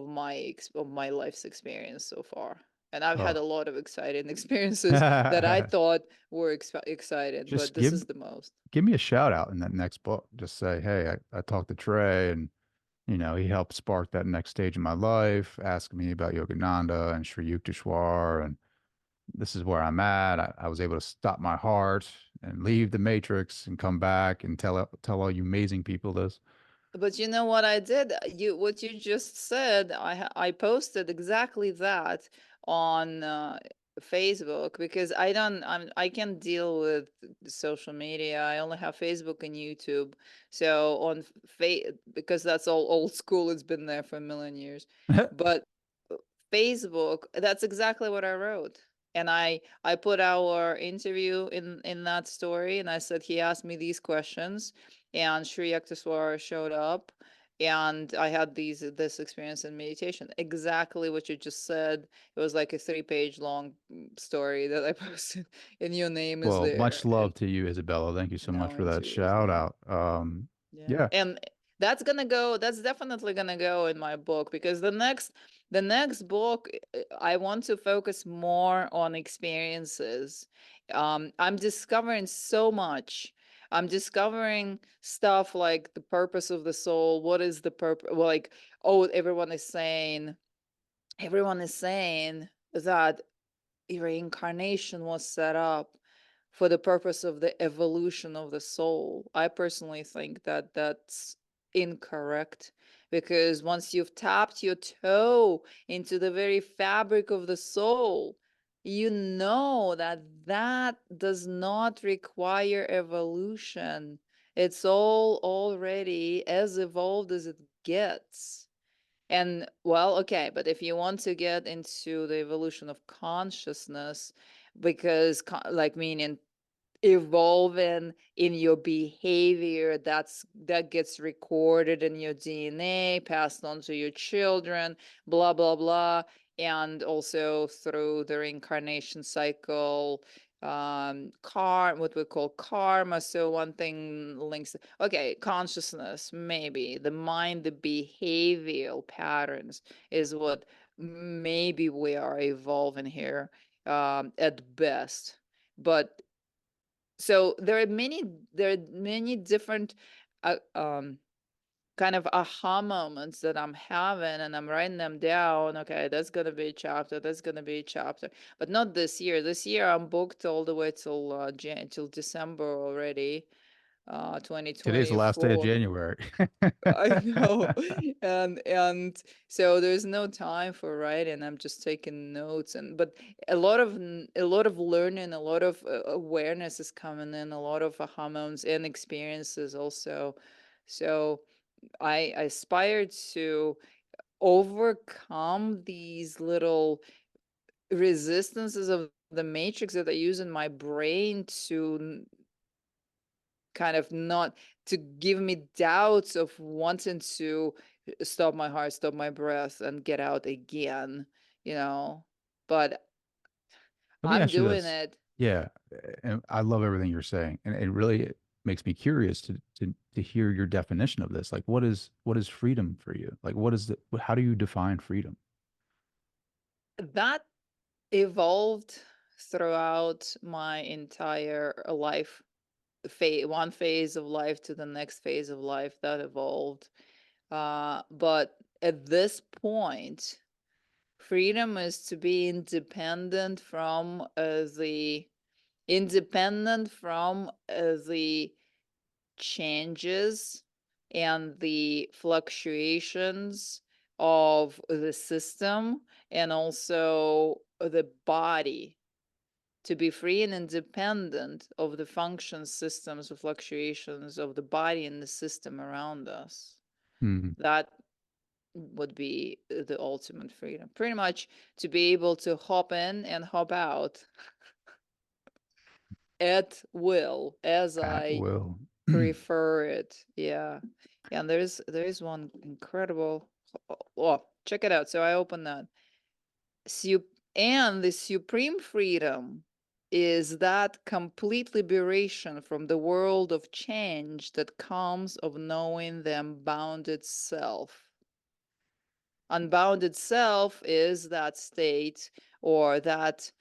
my life's experience so far. And I've had Oh. a lot of exciting experiences that I thought were exciting, Just but this is the most. give me a shout out in that next book. Just say, hey, I talked to Trey, and he helped spark that next stage in my life, asking me about Yogananda and Sri Yukteswar, and this is where I'm at. I was able to stop my heart and leave the matrix and come back and tell all you amazing people this. But you know what I did? What you just said, I posted exactly that on Facebook, because I can't deal with social media. I only have Facebook and YouTube. So on because that's all old school. It's been there for a million years. But Facebook, that's exactly what I wrote. And I put our interview in that story, and I said he asked me these questions, and Sri Yukteswar showed up, and I had this experience in meditation. Exactly what you just said. It was like a 3-page long story that I posted, and your name is Well, there. much love And to you, Isabella. Thank you so much for knowing that too, as shout well. out. Yeah. Yeah, And that's definitely gonna go in my book, because the next book, I want to focus more on experiences. I'm discovering so much. I'm discovering stuff like the purpose of the soul. What is the purpose? Well, like, oh, everyone is saying that reincarnation was set up for the purpose of the evolution of the soul. I personally think that that's incorrect, because once you've tapped your toe into the very fabric of the soul, you know that that does not require evolution. It's all already as evolved as it gets. And well, okay, but if you want to get into the evolution of consciousness, because like meaning evolving in your behavior, that gets recorded in your DNA, passed on to your children, blah blah blah, and also through the reincarnation cycle, what we call karma. So one thing links, okay, consciousness, maybe the mind, the behavioral patterns is what maybe we are evolving here, at best. But so there are many different uh, um kind of aha moments that I'm having, and I'm writing them down. Okay, that's gonna be a chapter, that's gonna be a chapter, but not this year. This year I'm booked all the way till December already, today's the last day of 2024. January. I know. And so there's no time for writing. I'm just taking notes, but a lot of learning, a lot of awareness is coming in, a lot of aha moments and experiences also. So I aspire to overcome these little resistances of the matrix that I use in my brain to kind of not to give me doubts of wanting to stop my heart, stop my breath, and get out again, you know. But Let me I'm ask you doing this. it. Yeah, and I love everything you're saying, and it really makes me curious to hear your definition of this. Like, what is freedom for you? Like, what is the how do you define freedom? That evolved throughout my entire life. One phase of life to the next phase of life that evolved. But at this point, freedom is to be independent from the changes and the fluctuations of the system and also the body, to be free and independent of the functions, systems, or fluctuations of the body and the system around us. Hmm. That would be the ultimate freedom. Pretty much to be able to hop in and hop out at will as At I will. prefer it. Yeah. And there's one incredible, oh, check it out. So I open that. And the supreme freedom is that complete liberation from the world of change that comes of knowing the unbounded self. Unbounded self is that state, or that,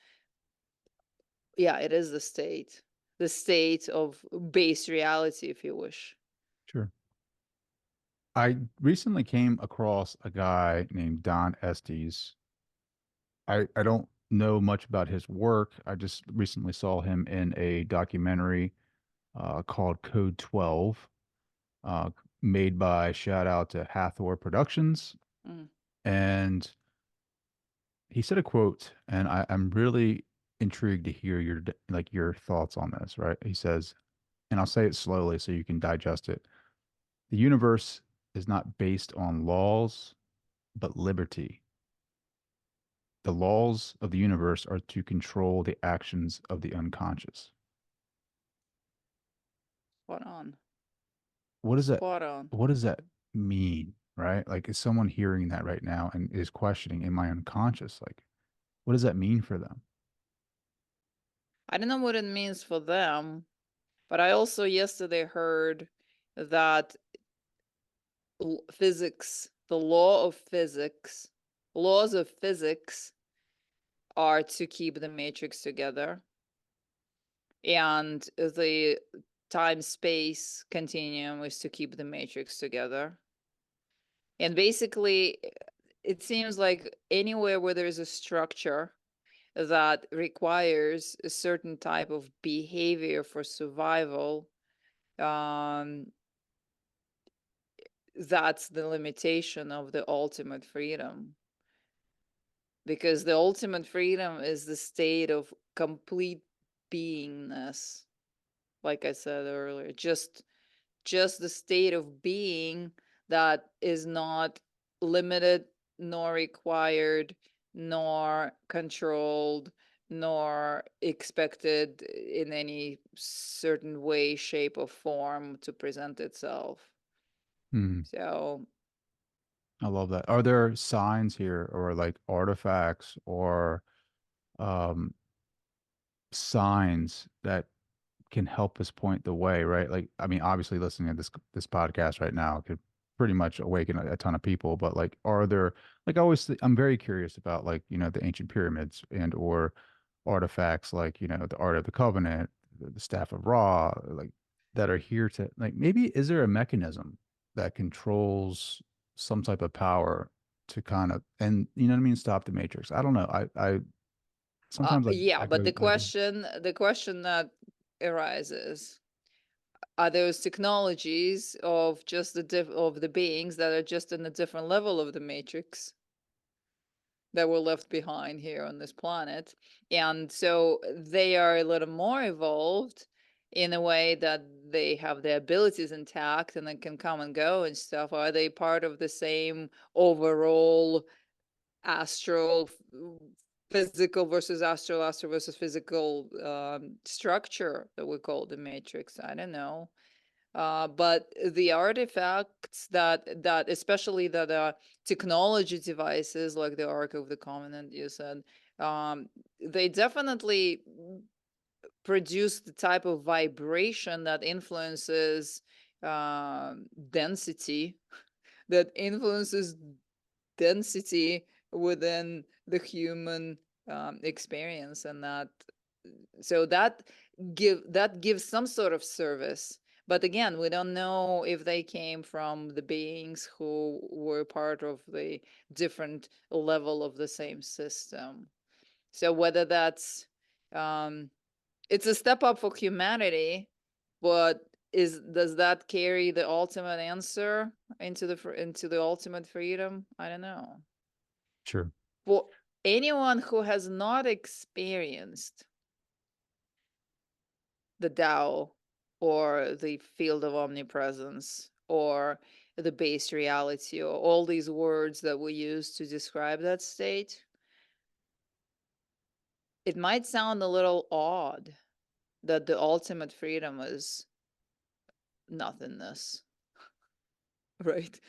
yeah, it is the state of base reality, if you wish. Sure. I recently came across a guy named Don Estes. I don't know much about his work. I just recently saw him in a documentary called Code 12, uh, made by shout out to Hathor Productions. Mm. And he said a quote, and I'm really intrigued to hear your thoughts on this, right? He says, and I'll say it slowly so you can digest it. The universe is not based on laws, but liberty. The laws of the universe are to control the actions of the unconscious. Spot on. What does that Spot on. what does that mean, right? Like, is someone hearing that right now and is questioning, am I unconscious? Like, what does that mean for them? I don't know what it means for them, but I also yesterday heard that physics, the laws of physics are to keep the matrix together, and the time space continuum is to keep the matrix together. And basically, it seems like anywhere where there's a structure that requires a certain type of behavior for survival, um, that's the limitation of the ultimate freedom. Because the ultimate freedom is the state of complete beingness, like I said earlier, just the state of being that is not limited, nor required, nor controlled, nor expected in any certain way, shape, or form to present itself. Hmm. So, I love that. Are there signs here or like artifacts or um signs that can help us point the way, right? Like, I mean, obviously listening to this podcast right now could pretty much awaken a ton of people, but like, are there like I always I'm very curious about like, the ancient pyramids and or artifacts like, the Art of the Covenant, the Staff of Ra, like that are here to like maybe is there a mechanism that controls some type of power to kind of and you know what I mean, stop the matrix. I don't know. I sometimes yeah, I but go I go the question that arises, are those technologies of just of the beings that are just in a different level of the matrix that were left behind here on this planet, and so they are a little more evolved in a way that they have their abilities intact and they can come and go and stuff? Are they part of the same overall astral physical versus astral, astral versus physical structure that we call the matrix. I don't know. But the artifacts that especially the technology devices like the Ark of the Covenant you said, they definitely produce the type of vibration that influences density, that influences density within the human experience, and that so that gives some sort of service. But again, we don't know if they came from the beings who were part of the different level of the same system. So whether that's it's a step up for humanity, but does that carry the ultimate answer into the ultimate freedom? I don't know. Sure. For anyone who has not experienced the Tao or the field of omnipresence or the base reality or all these words that we use to describe that state, it might sound a little odd that the ultimate freedom is nothingness, right?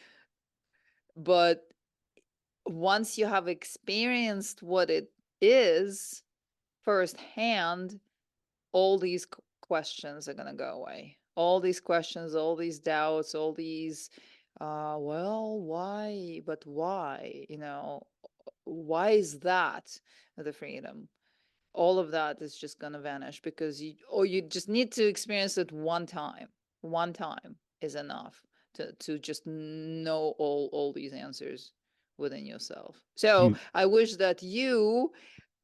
But once you have experienced what it is firsthand, all these questions are going to go away. All these questions, all these doubts, all these, well, why? But why? Why is that the freedom? All of that is just going to vanish because you just need to experience it one time. One time is enough to just know all these answers within yourself. So You I wish that you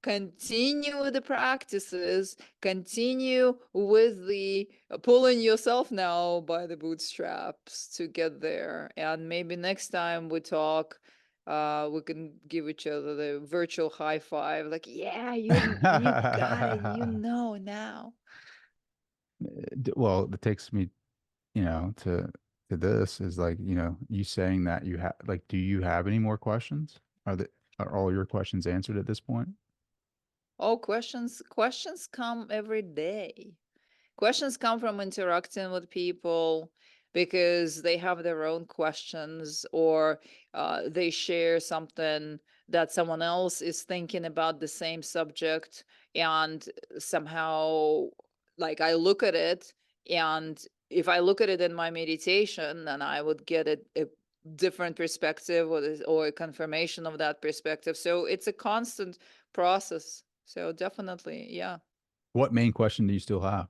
continue the practices, continue with the pulling yourself now by the bootstraps to get there. And maybe next time we talk, we can give each other the virtual high five, like, yeah, you got it, you know now. well, it takes me, to this is like, you saying that you have like, do you have any more questions? Are all your questions answered at this point? Oh, questions come every day. Questions come from interacting with people because they have their own questions, or they share something that someone else is thinking about the same subject. And somehow, like, I look at it, and if I look at it in my meditation, then I would get a different perspective, or a confirmation of that perspective. So it's a constant process. So definitely, yeah. What main question do you still have?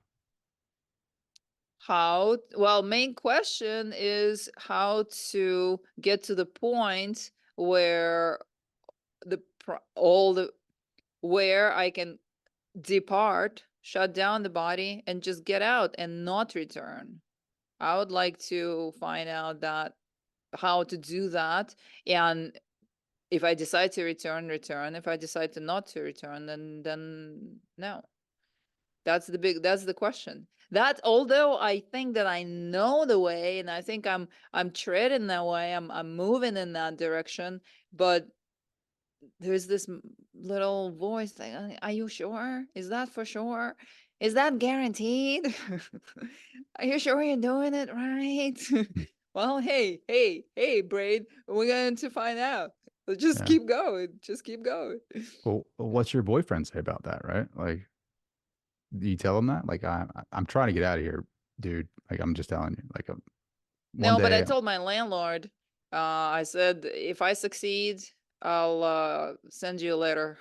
Main question is how to get to the point where all the where I can depart, shut down the body, and just get out and not return. I would like to find out that how to do that. And if I decide to return. If I decide to not to return, then no. That's the question. That, although I think that I know the way, and I think I'm treading that way, I'm moving in that direction, but there's this little voice like, are you sure? Is that for sure? Is that guaranteed? Are you sure you're doing it right? Well, hey, brain, we're going to find out. So just Yeah. keep going. Just keep going. Well, what's your boyfriend say about that, right? Like, do you tell him that? Like, I'm trying to get out of here, dude. Like, I'm just telling you. Like, one No, but I day. told my landlord, I said, if I succeed, I'll send you a letter.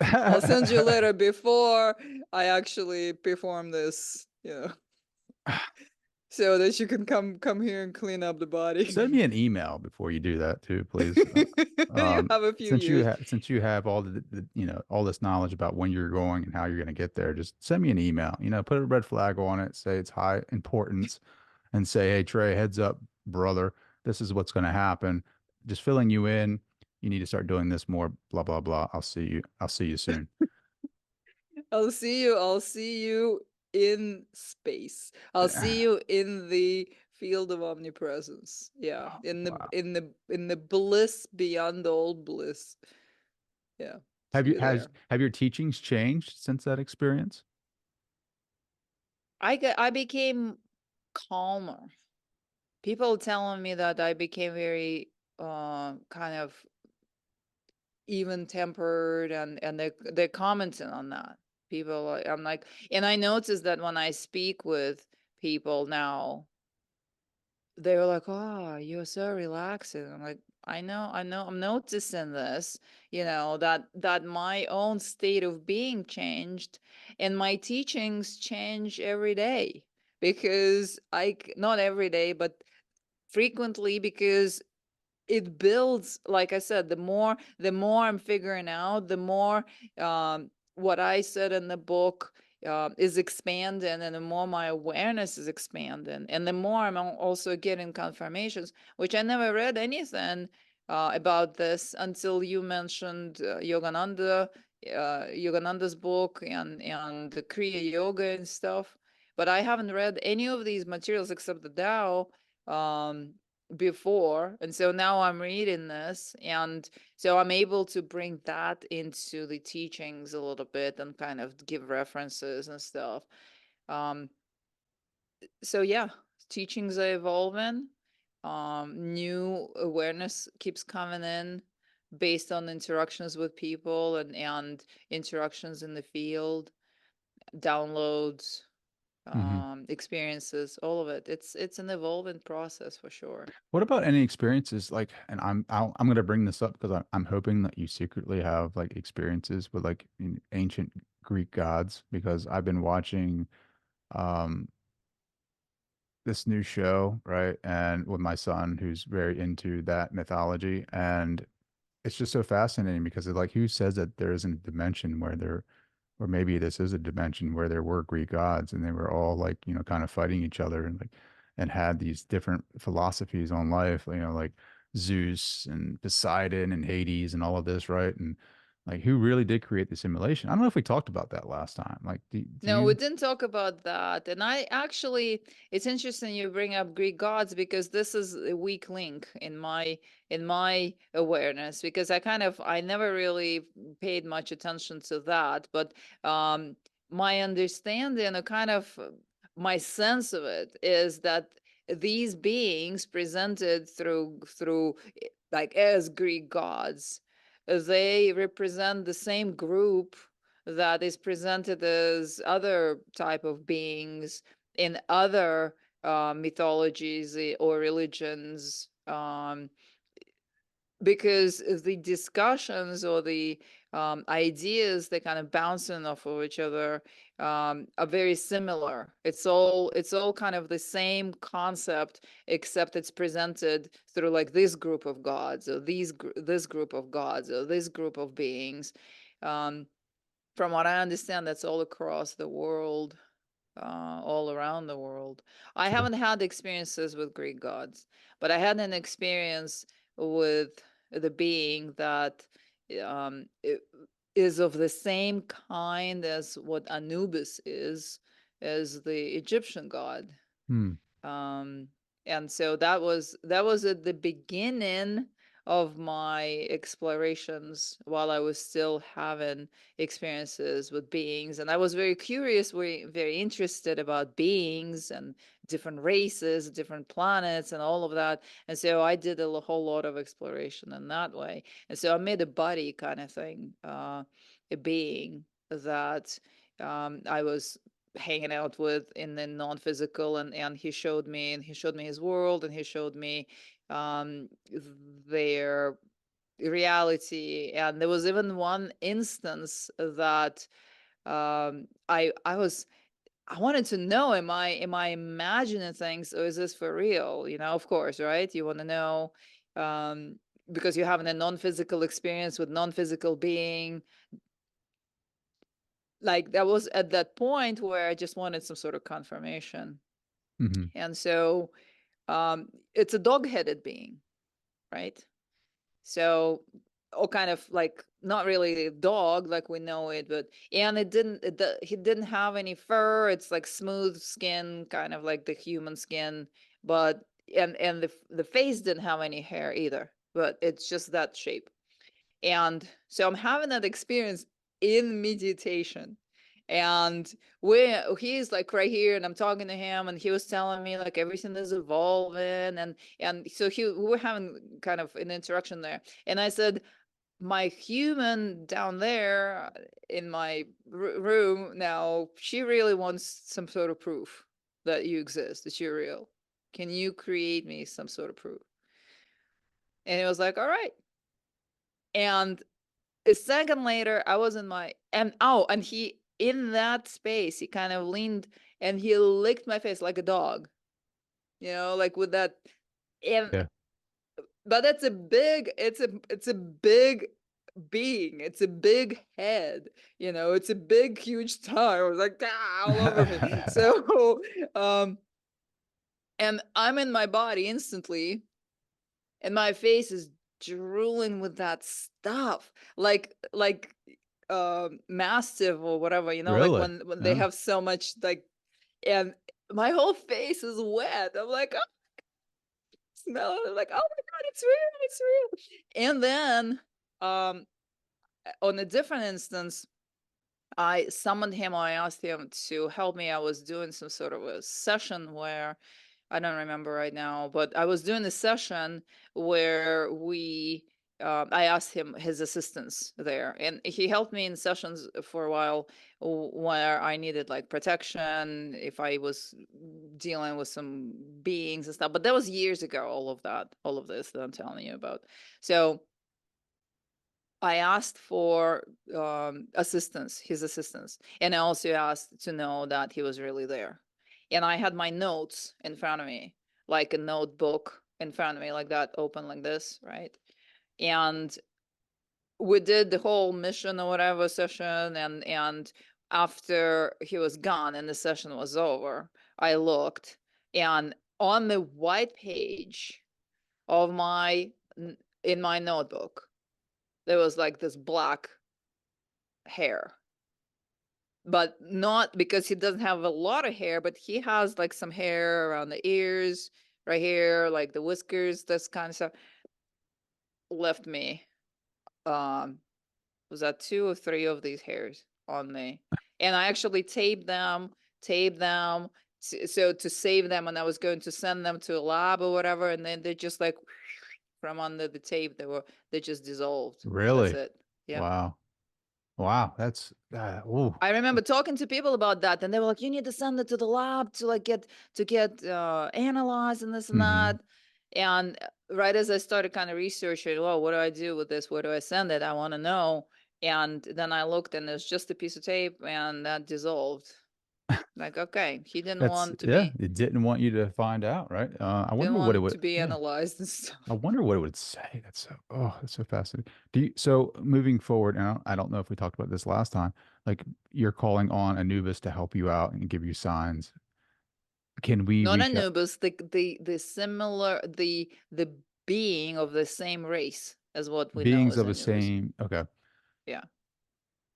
I'll send you a letter before I actually perform this, so that you can come here and clean up the body. Send me an email before you do that too, please. You have a few years. Since you have all all this knowledge about when you're going and how you're going to get there, just send me an email. Put a red flag on it, say it's high importance, and say, "Hey Trey, heads up, brother, this is what's going to happen. Just filling you in. You need to start doing this more. Blah blah blah. I'll see you. I'll see you soon." I'll see you in space. I'll see you in the field of omnipresence. Yeah, Wow. in the bliss beyond all bliss. Yeah. Have you clear. have your teachings changed since that experience? I became calmer. People telling me that I became very kind of even tempered, and they're commenting on that. People, I'm like, and I noticed that when I speak with people now, they were like, "Oh, you're so relaxing." I'm like, I know, I'm noticing this, that my own state of being changed, and my teachings change every day, because not every day, but frequently, because it builds, like I said, the more I'm figuring out, the more what I said in the book is expanding, and the more my awareness is expanding, and the more I'm also getting confirmations, which I never read anything about this until you mentioned Yogananda's book, and the Kriya Yoga and stuff. But I haven't read any of these materials except the Tao before, and so now I'm reading this, and so I'm able to bring that into the teachings a little bit, and kind of give references and stuff. um so yeah, teachings are evolving. New awareness keeps coming in based on interactions with people, and interactions in the field, downloads, Hmm. experiences, all of it. It's an evolving process for sure. What about any experiences like, and I'm gonna bring this up because I'm hoping that you secretly have like experiences with like ancient Greek gods, because I've been watching um this new show, right? And with my son who's very into that mythology, and it's just so fascinating because it's like, who says that there isn't a dimension where there, or maybe this is a dimension where there were Greek gods and they were all like, kind of fighting each other, and like, and had these different philosophies on life, like Zeus and Poseidon and Hades and all of this, right? And like, who really did create the simulation? I don't know if we talked about that last time. Like, do No, we you? didn't talk about that. And I actually, it's interesting you bring up Greek gods, because this is a weak link in my awareness, because I never really paid much attention to that. But um my understanding, or kind of my sense of it, is that these beings presented through like as Greek gods, they represent the same group that is presented as other type of beings in other mythologies, or religions, because the discussions, or the ideas that kind of bouncing off of each other are very similar. It's all kind of the same concept, except it's presented through like this group of gods, or this group of gods, or this group of beings. um, from what I understand, that's all across the world, all around the world. I Sure. haven't had experiences with Greek gods, but I had an experience with the being that I- is of the same kind as what Anubis is, as the Egyptian god. Hmm. um and so that was at the beginning of my explorations, while I was still having experiences with beings, and I was very curious, very interested about beings and different races, different planets, and all of that. And so I did a whole lot of exploration in that way, and so I made a buddy kind of thing, a being that I was hanging out with in the non-physical, and he showed me his world, and he showed me um their reality. And there was even one instance that I wanted to know, am I imagining things, or is this for real? Of course, right? You want to know, um because you're having a non-physical experience with non-physical being. Like, that was at that point where I just wanted some sort of confirmation. Hmm. And so it's a dog-headed being, right? So, all kind of like, not really a dog like we know it, but and he didn't have any fur. It's like smooth skin, kind of like the human skin, but and the face didn't have any hair either, but it's just that shape. And so I'm having that experience in meditation. And he's like right here, and I'm talking to him, and he was telling me like everything is evolving, and so we were having kind of an interaction there. And I said, my human down there in my room now, she really wants some sort of proof that you exist, that you're real. Can you create me some sort of proof? And it was like, all right. And a second later, I was in my, and he, in that space, he kind of leaned and he licked my face like a dog, like with that. And, Yeah. but it's a big being. It's a big head, it's a big, huge tongue. It was like, all over me. So, and I'm in my body instantly, and my face is drooling with that stuff, like mastiff or whatever, like Really? when they Yeah. have so much, like, and my whole face is wet. I'm like, oh, smell it. I'm like, oh my god, it's real, it's real. And then on a different instance, I summoned him, or I asked him to help me. I was doing some sort of a session where, I don't remember right now, but I was doing a session where I asked him his assistance there, and he helped me in sessions for a while where I needed like protection, if I was dealing with some beings and stuff. But that was years ago, all of this that I'm telling you about. So I asked for his assistance, and I also asked to know that he was really there. And I had my notes in front of me, like a notebook in front of me, like that, open like this, right? And we did the whole mission or whatever session, and after he was gone and the session was over, I looked, and on the white page of in my notebook, there was like this black hair, but not because he doesn't have a lot of hair, but he has like some hair around the ears, right here, like the whiskers, this kind of stuff. Left me, um was that 2 or 3 of these hairs on me, and I actually taped them so to save them, and I was going to send them to a lab or whatever, and then they just like from under the tape, they just dissolved. That's Really? it. Yeah. Wow. Wow. That's ooh. I remember talking to people about that, and they were like, "You need to send it to the lab to like get analyzed and this and Hmm. that." And right as I started kind of researching, well, what do I do with this? Where do I send it? I want to know. And then I looked, and there's just a piece of tape, and that dissolved. Like, okay, he That's yeah. It didn't want you to find out, right? I didn't wonder what it want would. to be Yeah. analyzed and stuff. I wonder what it would say. That's so fascinating. So moving forward now, I don't know if we talked about this last time, like you're calling on Anubis to help you out and give you signs. Can we Not reach out Anubis, the similar, the being of the same race as what we know beings as of the Anubis. same, okay. Yeah.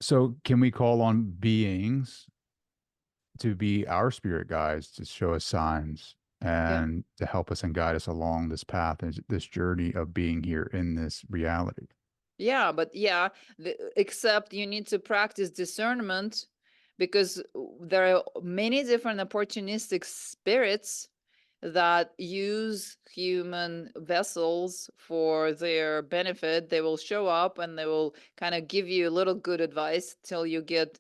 So can we call on beings to be our spirit guides to show us signs Yeah. and to help us and guide us along this path and this journey of being here in this reality? Yeah, but yeah, except you need to practice discernment, because there are many different opportunistic spirits that use human vessels for their benefit. They will show up and they will kind of give you a little good advice till you get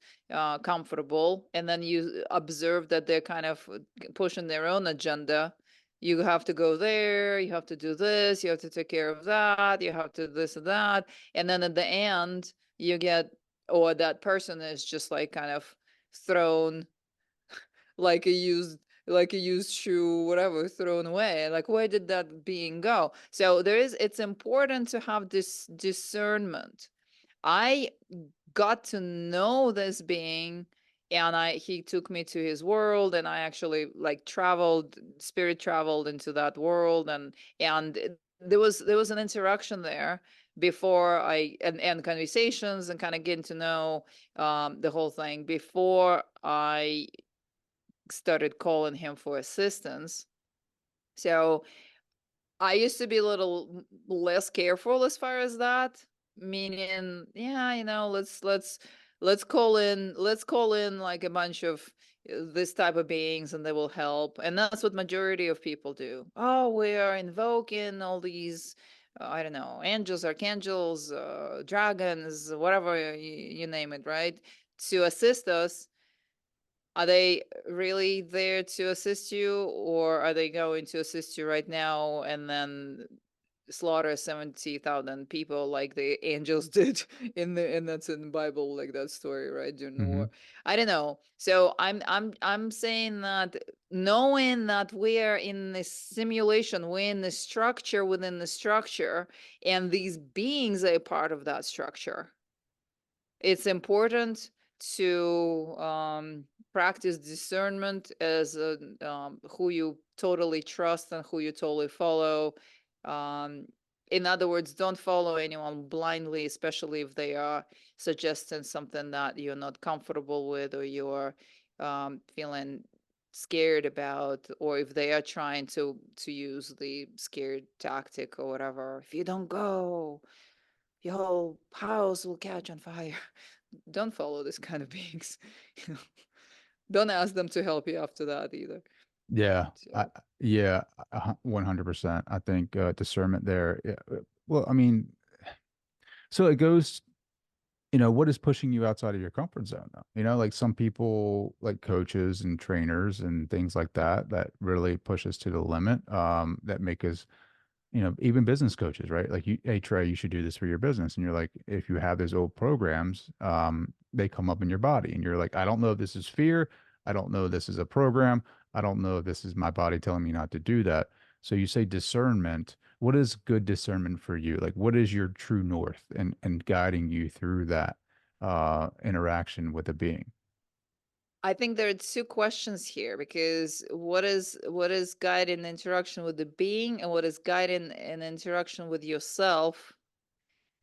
comfortable, and then you observe that they're kind of pushing their own agenda. You have to go there, you have to do this, you have to take care of that, you have to this and that, and then at the end you get, or that person is just like kind of thrown, like a used shoe, whatever, thrown away. Like, where did that being go? So it's important to have this discernment. I got to know this being, and he took me to his world, and I actually like spirit traveled into that world, and there was an interaction there before and conversations, and kind of getting to know the whole thing before I started calling him for assistance. So I used to be a little less careful as far as that, meaning, yeah, let's call in like a bunch of this type of beings and they will help. And that's what majority of people do. Oh, we are invoking all these, I don't know, angels, archangels, dragons, whatever you name it, right? To assist us. Are they really there to assist you, or are they going to assist you right now and then slaughter 70,000 people like the angels did and that's in the Bible, like that story, right, during the Mm-hmm. war? I don't know. So I'm saying that, knowing that we are in this simulation, we're in the structure within the structure, and these beings are part of that structure. It's important to practice discernment as who you totally trust and who you totally follow. Um, in other words, don't follow anyone blindly, especially if they are suggesting something that you're not comfortable with, or you're feeling scared about, or if they are trying to use the scared tactic or whatever. If you don't go, your whole house will catch on fire. Don't follow this kind of beings. Don't ask them to help you after that either. Yeah, So yeah, 100%. I think discernment there. Yeah, well, I mean, so it goes, what is pushing you outside of your comfort zone though? Like some people, like coaches and trainers and things like that, that really push us to the limit, that make us, even business coaches, right? Like hey Trey, you should do this for your business. And you're like, if you have those old programs, they come up in your body and you're like, I don't know if this is fear. I don't know if this is a program. I don't know if this is my body telling me not to do that. So you say discernment. What is good discernment for you? Like what is your true north and guiding you through that interaction with a being? I think there are two questions here, because what is guiding interaction with the being, and what is guiding an interaction with yourself,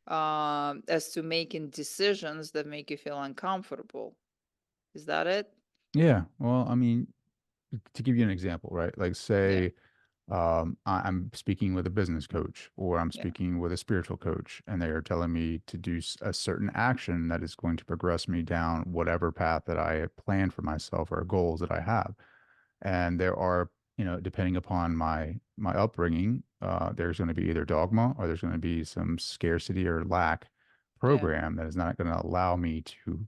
as to making decisions that make you feel uncomfortable. Is that it? Yeah. Well, I mean, to give you an example, right? Like Yeah. say I'm speaking with a business coach or I'm Yeah. speaking with a spiritual coach, and they are telling me to do a certain action that is going to progress me down whatever path that I have planned for myself or goals that I have. And there are, depending upon my upbringing, there's going to be either dogma or there's going to be some scarcity or lack Yeah. program that is not going to allow me to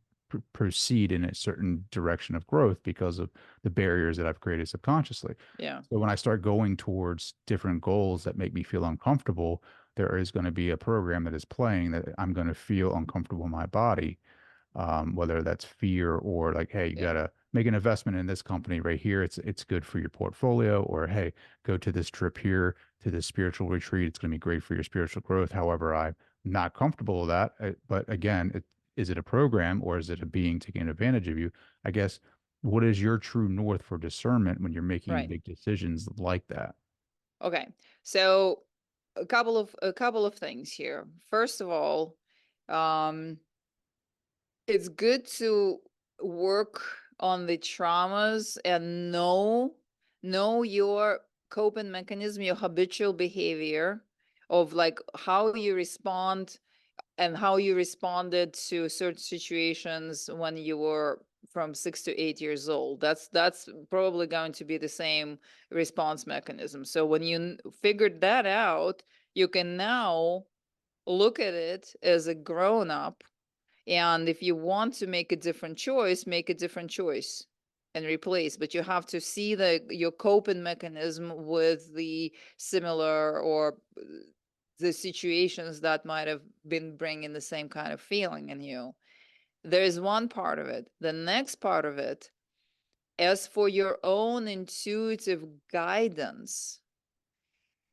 proceed in a certain direction of growth because of the barriers that I've created subconsciously. Yeah. So when I start going towards different goals that make me feel uncomfortable, there is going to be a program that is playing that I'm going to feel uncomfortable in my body, whether that's fear or like, hey, you Yeah. gotta make an investment in this company right here. It's good for your portfolio, or hey, go to this trip here to this spiritual retreat. It's gonna be great for your spiritual growth. However, I'm not comfortable with that. But again, is it a program or is it a being taking advantage of you? I guess what is your true north for discernment when you're making Right. big decisions like that? Okay. So a couple of things here. First of all, um, it's good to work on the traumas and know your coping mechanism, your habitual behavior of like how you respond and how you responded to certain situations when you were from 6 to 8 years old. That's probably going to be the same response mechanism. So when you figured that out, you can now look at it as a grown up, and if you want to make a different choice, make a different choice and replace. But you have to see your coping mechanism with the similar, or the situations that might have been bringing the same kind of feeling in you. There is one part of it. The next part of it, as for your own intuitive guidance,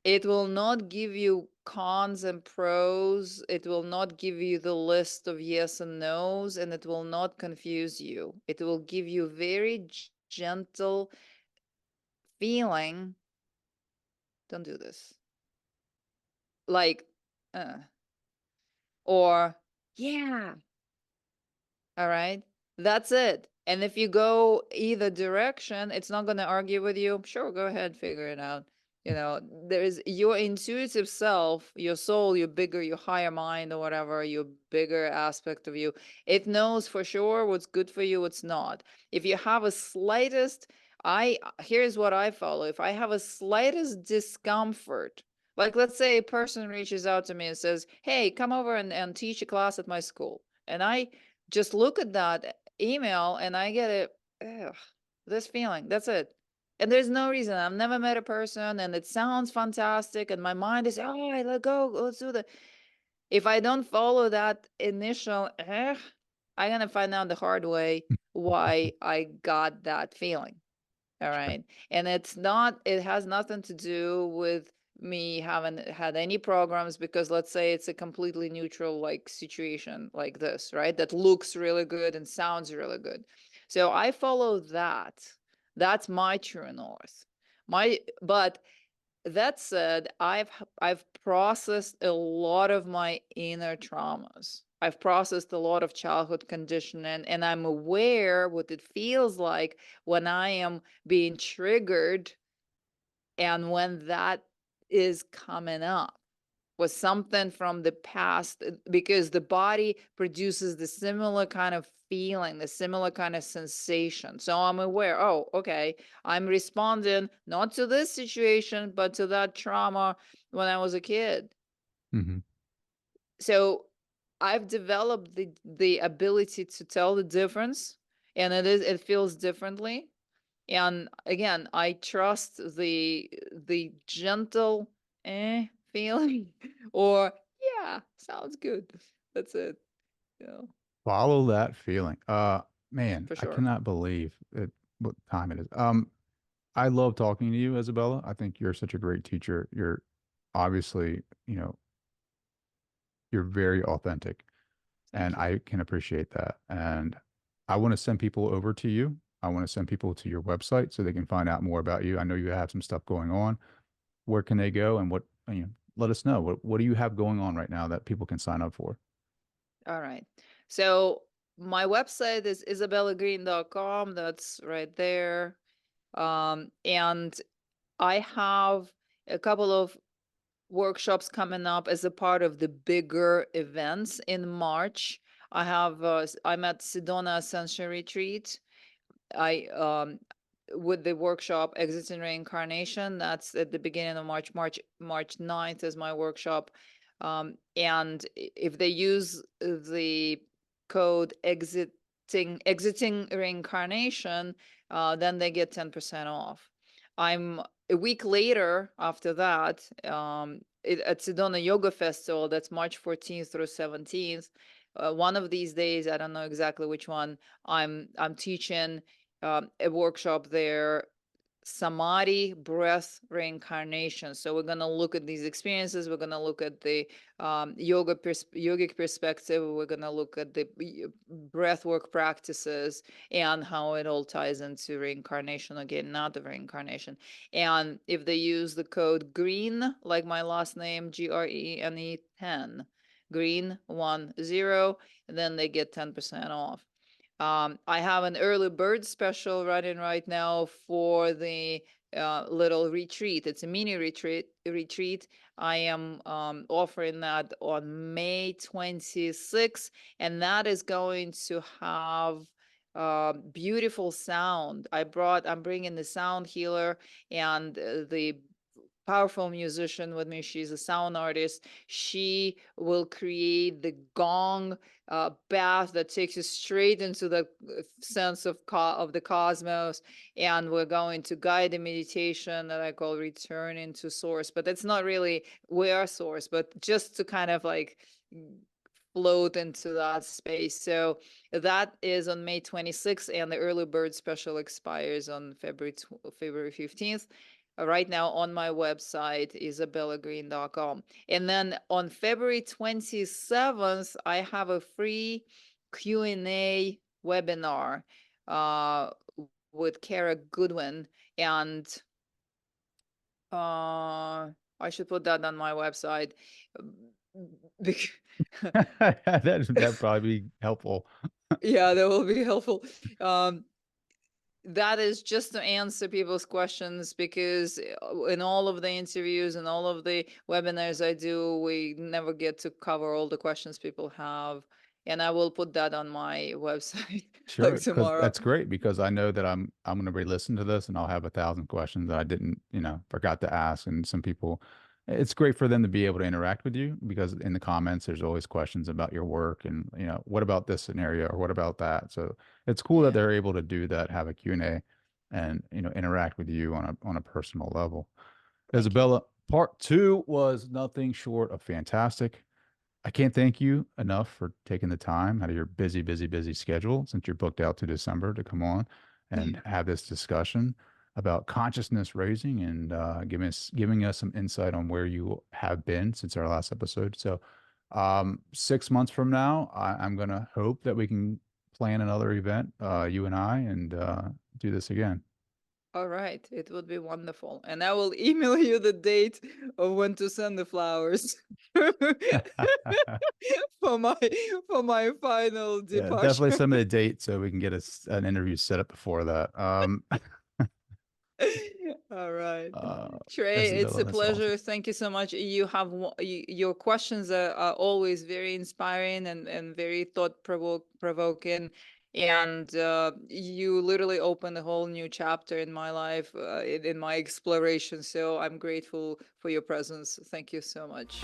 it will not give you cons and pros. It will not give you the list of yes and no's, and it will not confuse you. It will give you very gentle feeling. Don't do this. Like, uh, or yeah, all right. That's it. And if you go either direction, it's not going to argue with you. Sure, go ahead, figure it out. You know, there is your intuitive self, your soul, your bigger, your higher mind, or whatever, your bigger aspect of you. It knows for sure what's good for you, what's not. If you have a slightest, here's what I follow. If I have a slightest discomfort, like let's say a person reaches out to me and says, "Hey, come over and teach a class at my school." And I just look at that email and I get it, ugh, this feeling. That's it. And there's no reason. I've never met a person and it sounds fantastic. And my mind is, oh, let go, let's do that. If I don't follow that initial, I'm going to find out the hard way why I got that feeling. All Sure. right. And it has nothing to do with me haven't had any programs, because let's say it's a completely neutral like situation like this, right? That looks really good and sounds really good. So I follow that. That's my true north. But that said, I've processed a lot of my inner traumas. I've processed a lot of childhood conditioning, and I'm aware what it feels like when I am being triggered and when that is coming up was something from the past, because the body produces the similar kind of feeling, the similar kind of sensation. So I'm aware, oh, okay, I'm responding not to this situation, but to that trauma when I was a kid. Mm-hmm. So I've developed the ability to tell the difference, and it feels differently. And again, I trust the gentle feeling, or yeah, sounds good. That's it. You know, Follow that feeling. Man, for I sure. cannot believe it, what time it is. I love talking to you, Isabella. I think you're such a great teacher. You're obviously, you're very authentic, and Thank you. I can appreciate that. And I want to send people over to you. I want to send people to your website so they can find out more about you. I know you have some stuff going on. Where can they go, and let us know. What do you have going on right now that people can sign up for? All right. So my website is isabellagreene.com. That's right there. And I have a couple of workshops coming up as a part of the bigger events in March. I'm at Sedona Ascension Retreat. I with the workshop Exiting Reincarnation. That's at the beginning of March. March 9th is my workshop. And if they use the code exiting reincarnation, then they get 10% off. I'm a week later after that, at Sedona Yoga Festival, that's March 14th through 17th. One of these days, I don't know exactly which one, I'm teaching a workshop there, samadhi, breath, reincarnation. So we're going to look at these experiences. We're going to look at the yogic perspective. We're going to look at the breath work practices and how it all ties into reincarnation again, not the reincarnation. And if they use the code GREENE, like my last name, GRENE 10, GREENE 10, then they get 10% off. I have an early bird special running right now for the little retreat. It's a mini retreat. I am offering that on May 26th, and that is going to have beautiful sound. I'm bringing the sound healer and the powerful musician with me. She's a sound artist. She will create the gong bath that takes you straight into the sense of the cosmos. And we're going to guide the meditation that I call return into source. But it's not really we are source, but just to kind of like float into that space. So that is on May 26th, and the early bird special expires on February 15th. Right now on my website, isabellagreene.com. And then on February 27th, I have a free Q&A webinar uh, with Kara Goodwin. And I should put that on my website. That'd probably be helpful. Yeah, that will be helpful. Um, that is just to answer people's questions, because in all of the interviews and all of the webinars I do, we never get to cover all the questions people have. And I will put that on my website like Sure, because tomorrow. that's great because I know that I'm going to re-listen to this and I'll have 1,000 questions that I didn't, forgot to ask. And some people, it's great for them to be able to interact with you because in the comments there's always questions about your work and what about this scenario or what about that. So it's cool that Yeah. they're able to do that, have a Q&A, and interact with you on a personal level. Thank you. Isabella, part two was nothing short of fantastic. I can't thank you enough for taking the time out of your busy, busy, busy schedule since you're booked out to December to come on and have this discussion about consciousness raising and giving us some insight on where you have been since our last episode. So, 6 months from now, I'm gonna hope that we can plan another event, you and I, and do this again. All right, it would be wonderful. And I will email you the date of when to send the flowers for my for my final Yeah, definitely departure. some of the date so we can get an interview set up before that. All right. Uh, Trey, it's Isabella, a that's awesome. pleasure. Thank you so much. You have your questions are always very inspiring and very provoking. And you literally opened a whole new chapter in my life, in my exploration. So I'm grateful for your presence. Thank you so much.